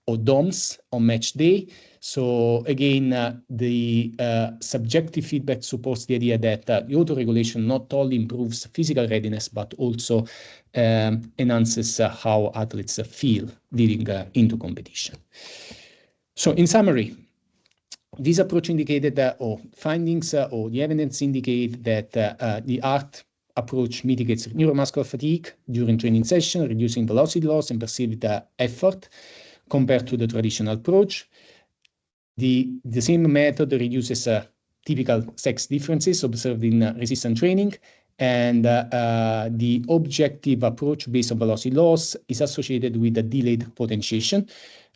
or DOMS on match day. So again, the subjective feedback supports the idea that the autoregulation not only improves physical readiness, but also enhances how athletes feel leading into competition. So in summary, this approach indicated that, findings or the evidence indicate that the ART approach mitigates neuromuscular fatigue during training session, reducing velocity loss and perceived effort compared to the traditional approach. The same method reduces typical sex differences observed in resistant training, and the objective approach based on velocity loss is associated with a delayed potentiation,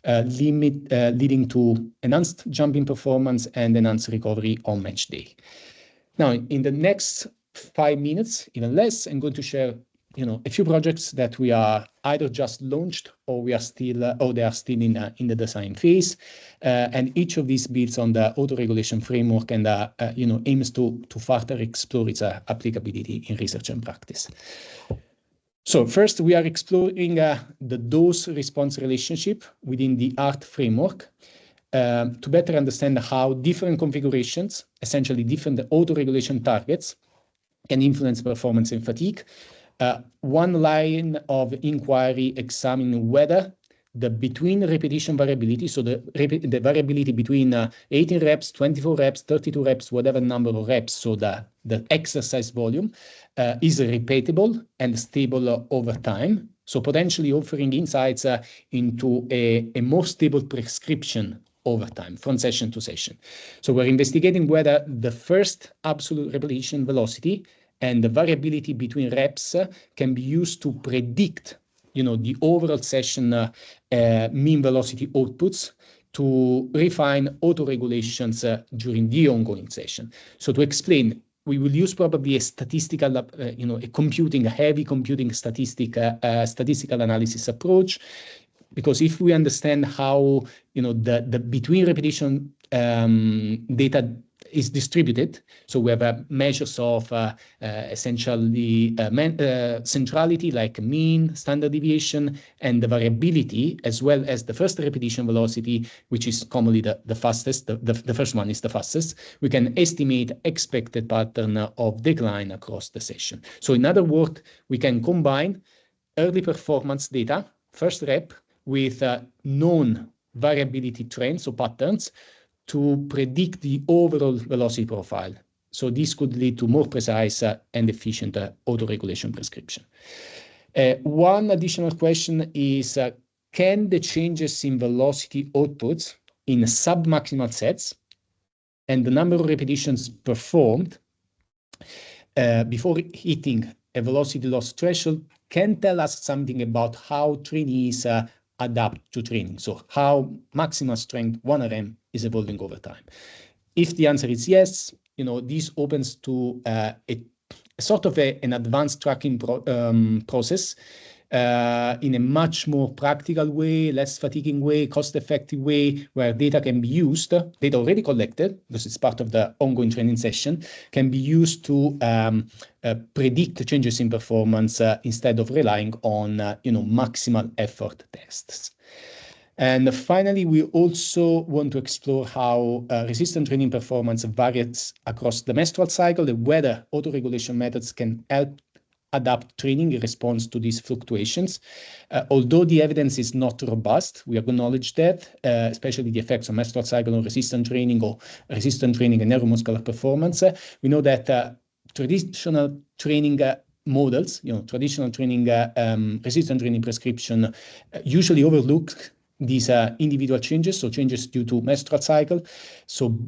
leading to enhanced jumping performance and enhanced recovery on match day. Now, in the next 5 minutes, even less, I'm going to share a few projects that we are either just launched or we are still or they are still in the design phase, and each of these builds on the autoregulation framework and aims to further explore its applicability in research and practice. So first, we are exploring the dose-response relationship within the ART framework to better understand how different configurations, essentially different autoregulation targets, can influence performance and fatigue. one line of inquiry examining whether the between repetition variability, so the variability between 18 reps, 24 reps, 32 reps, whatever number of reps, so the exercise volume is repeatable and stable over time. So potentially offering insights into a more stable prescription over time, from session to session. So we're investigating whether the first absolute repetition velocity and the variability between reps can be used to predict, the overall session mean velocity outputs to refine autoregulations during the ongoing session. So to explain, we will use probably a statistical, a heavy computing statistical analysis approach, because if we understand how, the between repetition data is distributed, so we have measures of essentially centrality, like mean, standard deviation, and the variability, as well as the first repetition velocity, which is commonly the fastest. The first one is the fastest. We can estimate expected pattern of decline across the session. So in other words, we can combine early performance data, first rep, with known variability trends or patterns to predict the overall velocity profile. So this could lead to more precise and efficient autoregulation prescription. One additional question is, can the changes in velocity outputs in submaximal sets and the number of repetitions performed before hitting a velocity loss threshold can tell us something about how trainees adapt to training, so how maximal strength 1RM is evolving over time? If the answer is yes, this opens to a sort of an advanced tracking process in a much more practical way, less fatiguing way, cost-effective way, where data can be used, data already collected, because it's part of the ongoing training session, can be used to predict changes in performance instead of relying on maximal effort tests. And finally, we also want to explore how resistance training performance varies across the menstrual cycle and whether autoregulation methods can help adapt training in response to these fluctuations. Although the evidence is not robust, we acknowledge that, especially the effects of menstrual cycle on resistance training or resistance training and neuromuscular performance. We know that traditional training models, traditional training, resistance training prescription usually overlook these individual changes, so changes due to menstrual cycle. So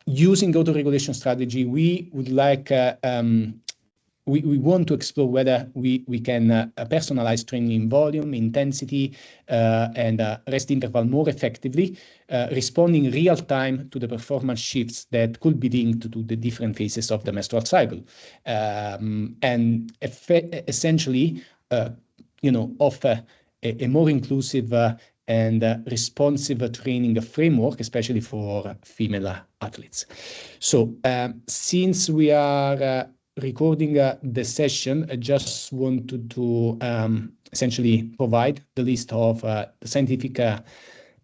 using autoregulation strategy, we would like we want to explore whether we can personalize training volume, intensity, and rest interval more effectively, responding real time to the performance shifts that could be linked to the different phases of the menstrual cycle, and essentially, offer a more inclusive and responsive training framework, especially for female athletes. So since we are recording the session, I just wanted to essentially provide the list of the scientific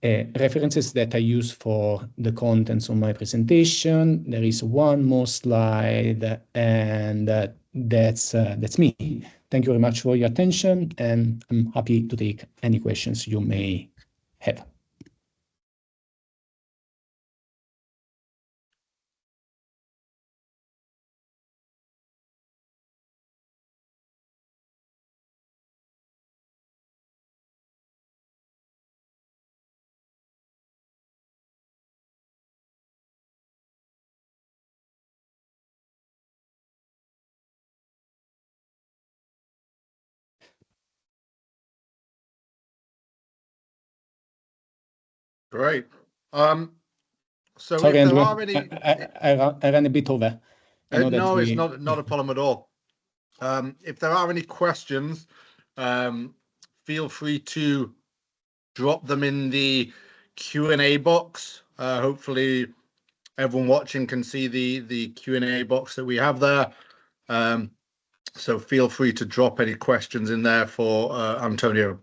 references that I use for the contents of my presentation. There is one more slide, and that's me. Thank you very much for your attention, and I'm happy to take any questions you may have. Great. So Sorry, if there Andrew, are any, I ran a bit over. I know that no, it's we... not a problem at all. If there are any questions, feel free to drop them in the Q&A box. Hopefully everyone watching can see the Q&A box that we have there. So feel free to drop any questions in there for Antonio.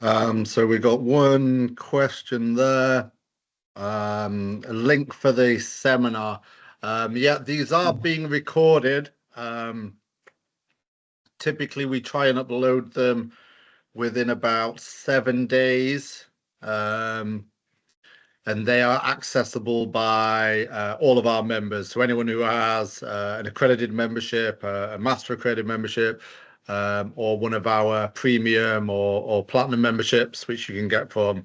So we got one question there. A link for the seminar. Yeah, these are being recorded. Typically, we try and upload them within about 7 days. And they are accessible by all of our members. So anyone who has an accredited membership, a master accredited membership, or one of our premium or platinum memberships, which you can get from,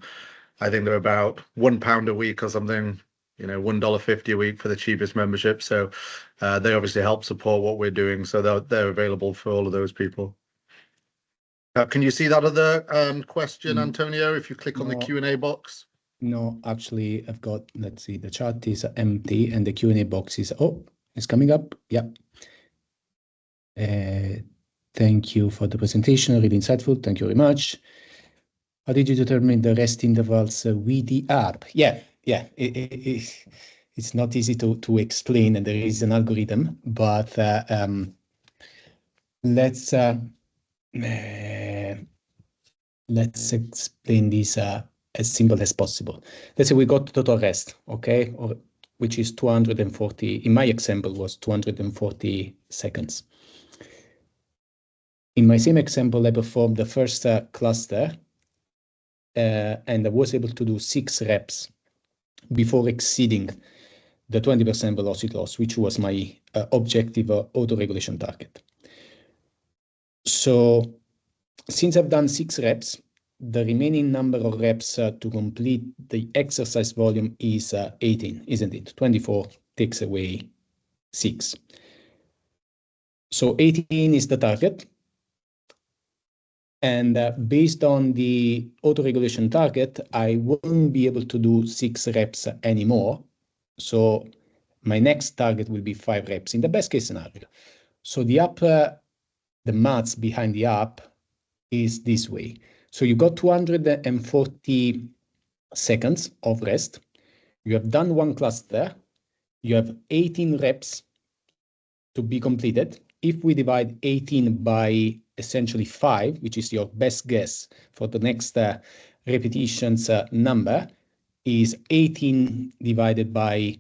I think they're about £1 a week or something, $1.50 a week for the cheapest membership. So they obviously help support what we're doing. So they're available for all of those people. Can you see that other question, Antonio, if you click on the Q&A box? No, actually, I've got, let's see, the chat is empty and the Q&A box is, it's coming up. Yeah. Thank you for the presentation, really insightful. Thank you very much. How did you determine the rest intervals with the ARP? Yeah. It's not easy to explain, and there is an algorithm, but let's explain this as simple as possible. Let's say we got total rest, okay, which is 240. In my example, was 240 seconds. In my same example, I performed the first cluster, and I was able to do 6 reps before exceeding the 20% velocity loss, which was my objective autoregulation target. So since I've done 6 reps, the remaining number of reps to complete the exercise volume is 18, isn't it? 24 takes away 6. So 18 is the target. And based on the autoregulation target, I won't be able to do 6 reps anymore. So my next target will be 5 reps in the best case scenario. So the maths behind the app is this way. So you got 240 seconds of rest. You have done 1 cluster. You have 18 reps to be completed. If we divide 18 by essentially 5, which is your best guess for the next repetitions number, is 18 divided by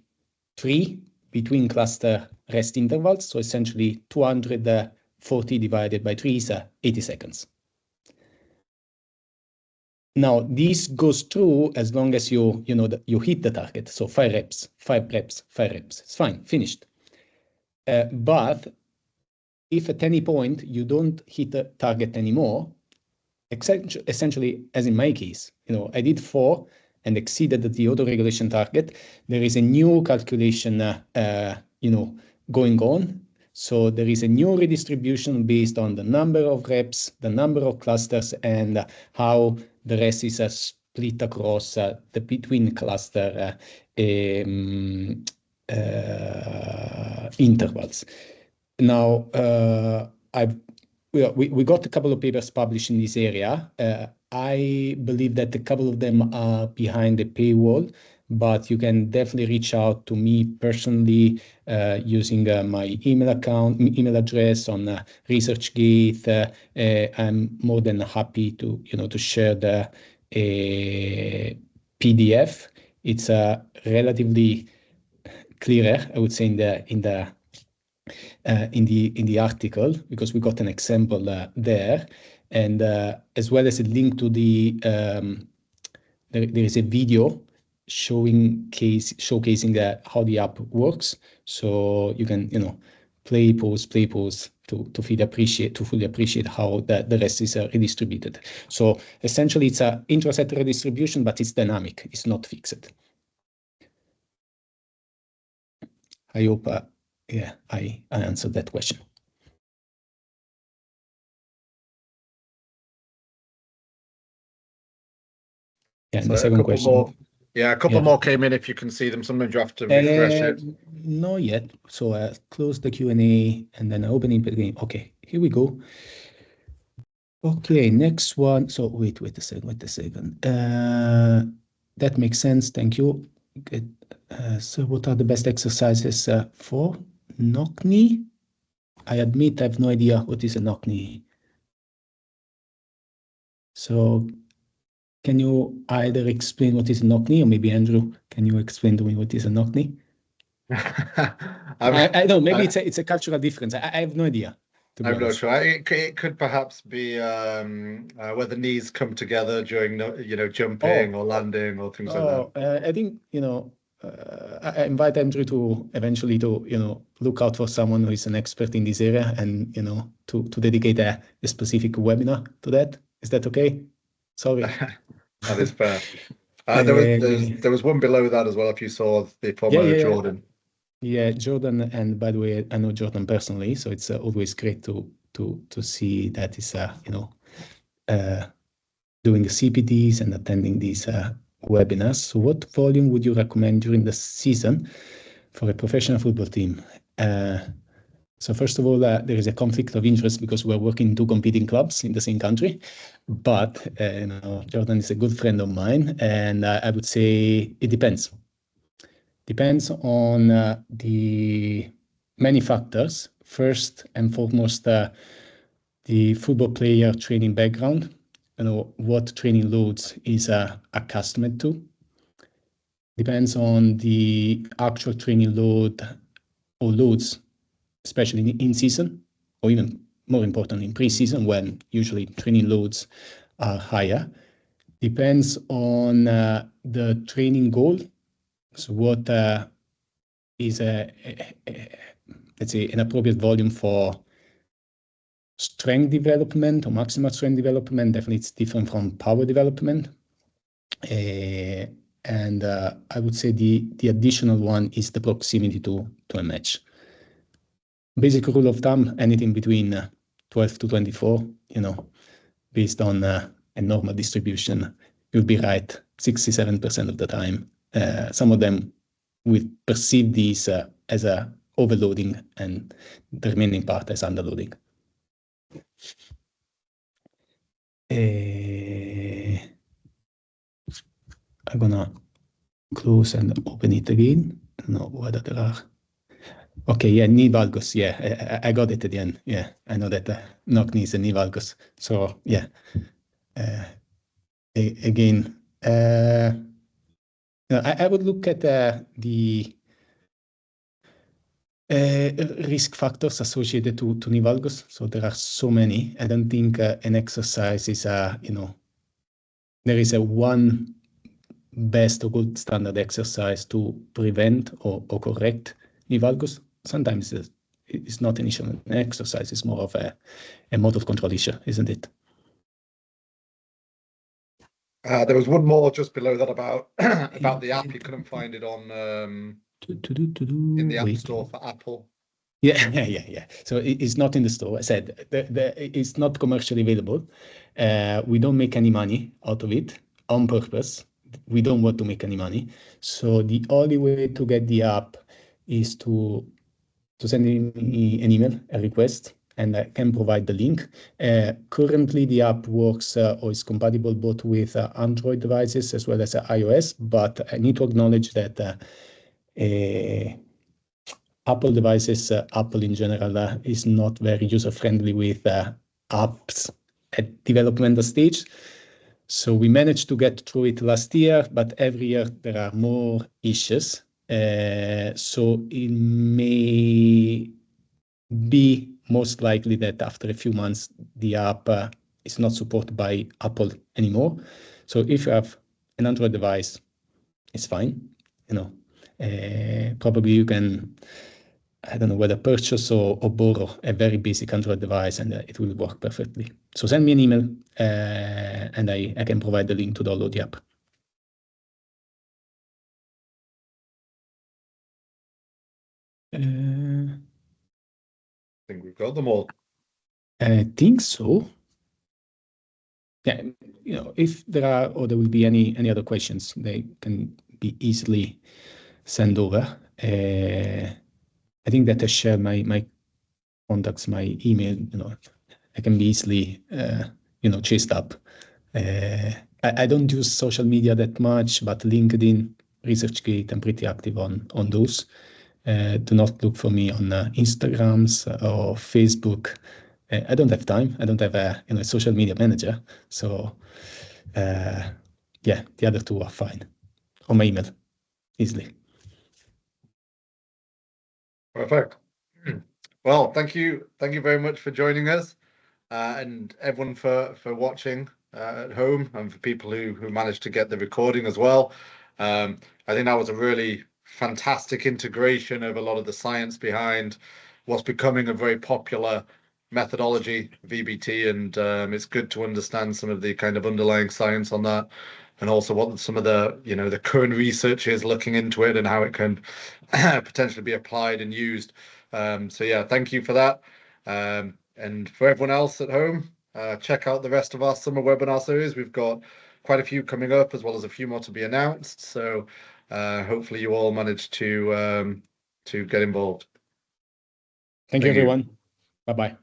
3 between cluster rest intervals. So essentially 240 divided by 3 is 80 seconds. Now, this goes through as long as you hit the target. So 5 reps, 5 reps, 5 reps. It's fine, finished. But if at any point you don't hit the target anymore, essentially, as in my case, I did 4 and exceeded the autoregulation target, there is a new calculation, going on. So there is a new redistribution based on the number of reps, the number of clusters, and how the rest is split across the between cluster intervals. Now, we got a couple of papers published in this area. I believe that a couple of them are behind the paywall, but you can definitely reach out to me personally using my email address on ResearchGate. I'm more than happy to share the PDF. It's relatively clearer, I would say, in the article, because we got an example there, and as well as a link to the there is a video showcasing how the app works, so you can play pause to fully appreciate how the rest is redistributed. So essentially it's a intra-set redistribution, but it's dynamic, it's not fixed. I hope I answered that question. Yeah, and the second question. A couple more came in if you can see them. Sometimes you have to refresh it. Not yet. So I close the Q&A and then I open it again. Okay, here we go. Okay, next one. So wait a second. That makes sense. Thank you. Good. So what are the best exercises for knock knee? I admit I have no idea what is a knock knee. So Can you either explain what is a knock-knee, or maybe Andrew, can you explain to me what is a knock-knee? I don't. Maybe it's a cultural difference. I have no idea. I'm not sure. It could perhaps be where the knees come together during jumping or landing or things like that. I think I invite Andrew to eventually look out for someone who is an expert in this area, and to dedicate a specific webinar to that. Is that okay? Sorry. That is fair. There was one below that as well, if you saw the former Jordan. Yeah, Jordan, and by the way, I know Jordan personally, so it's always great to see that he's doing the CPDs and attending these webinars. So what volume would you recommend during the season for a professional football team? So first of all, there is a conflict of interest because we're working in two competing clubs in the same country. But Jordan is a good friend of mine, and I would say it depends. Depends on the many factors. First and foremost, the football player training background, what training loads is accustomed to. Depends on the actual training load or loads, especially in season, or even more importantly in pre-season, when usually training loads are higher. Depends on the training goal. So what is let's say an appropriate volume for strength development or maximal strength development. Definitely it's different from power development. And I would say the additional one is the proximity to a match. Basic rule of thumb, anything between 12 to 24, based on a normal distribution, you'll be right 67% of the time. Some of them will perceive these as a overloading, and the remaining part as underloading. I'm gonna close and open it again. I don't know whether there are. Okay, yeah, knee valgus. Yeah, I got it at the end. Yeah, I know that knock knees and knee valgus. So yeah, again, I would look at the risk factors associated to knee valgus. So there are so many. I don't think an exercise is there is a one best or gold standard exercise to prevent or correct knee valgus. Sometimes it's not initially an exercise, it's more of a motor control issue, isn't it? There was one more just below that about the app. You couldn't find it on in the App Store for Apple. Yeah. So it's not in the store. I said it's not commercially available. We don't make any money out of it on purpose. We don't want to make any money. So the only way to get the app is to send me an email, a request, and I can provide the link. Currently, the app works or is compatible both with Android devices as well as iOS, but I need to acknowledge that Apple devices, Apple in general, is not very user-friendly with apps at developmental stage. So we managed to get through it last year, but every year there are more issues. So it may be most likely that after a few months, the app is not supported by Apple anymore. So if you have an Android device, it's fine. Probably you can, I don't know, whether purchase or borrow a very basic Android device, and it will work perfectly. So send me an email, and I can provide the link to download the app. I think we've got them all. I think so. Yeah, if there are or there will be any other questions, they can be easily sent over. I think that I share my contacts, my email. I can be easily chased up. I don't use social media that much, but LinkedIn, ResearchGate, I'm pretty active on those. Do not look for me on Instagrams or Facebook. I don't have time. I don't have a social media manager. So yeah, the other two are fine. Or my email, easily. Perfect. Well, thank you very much for joining us, and everyone for watching at home, and for people who managed to get the recording as well. I think that was a really fantastic integration of a lot of the science behind what's becoming a very popular methodology, VBT, and it's good to understand some of the kind of underlying science on that, and also what some of the the current research is looking into it and how it can potentially be applied and used. So yeah, thank you for that. And for everyone else at home, check out the rest of our summer webinar series. We've got quite a few coming up, as well as a few more to be announced. So hopefully you all manage to get involved. Thank you, everyone. Bye-bye.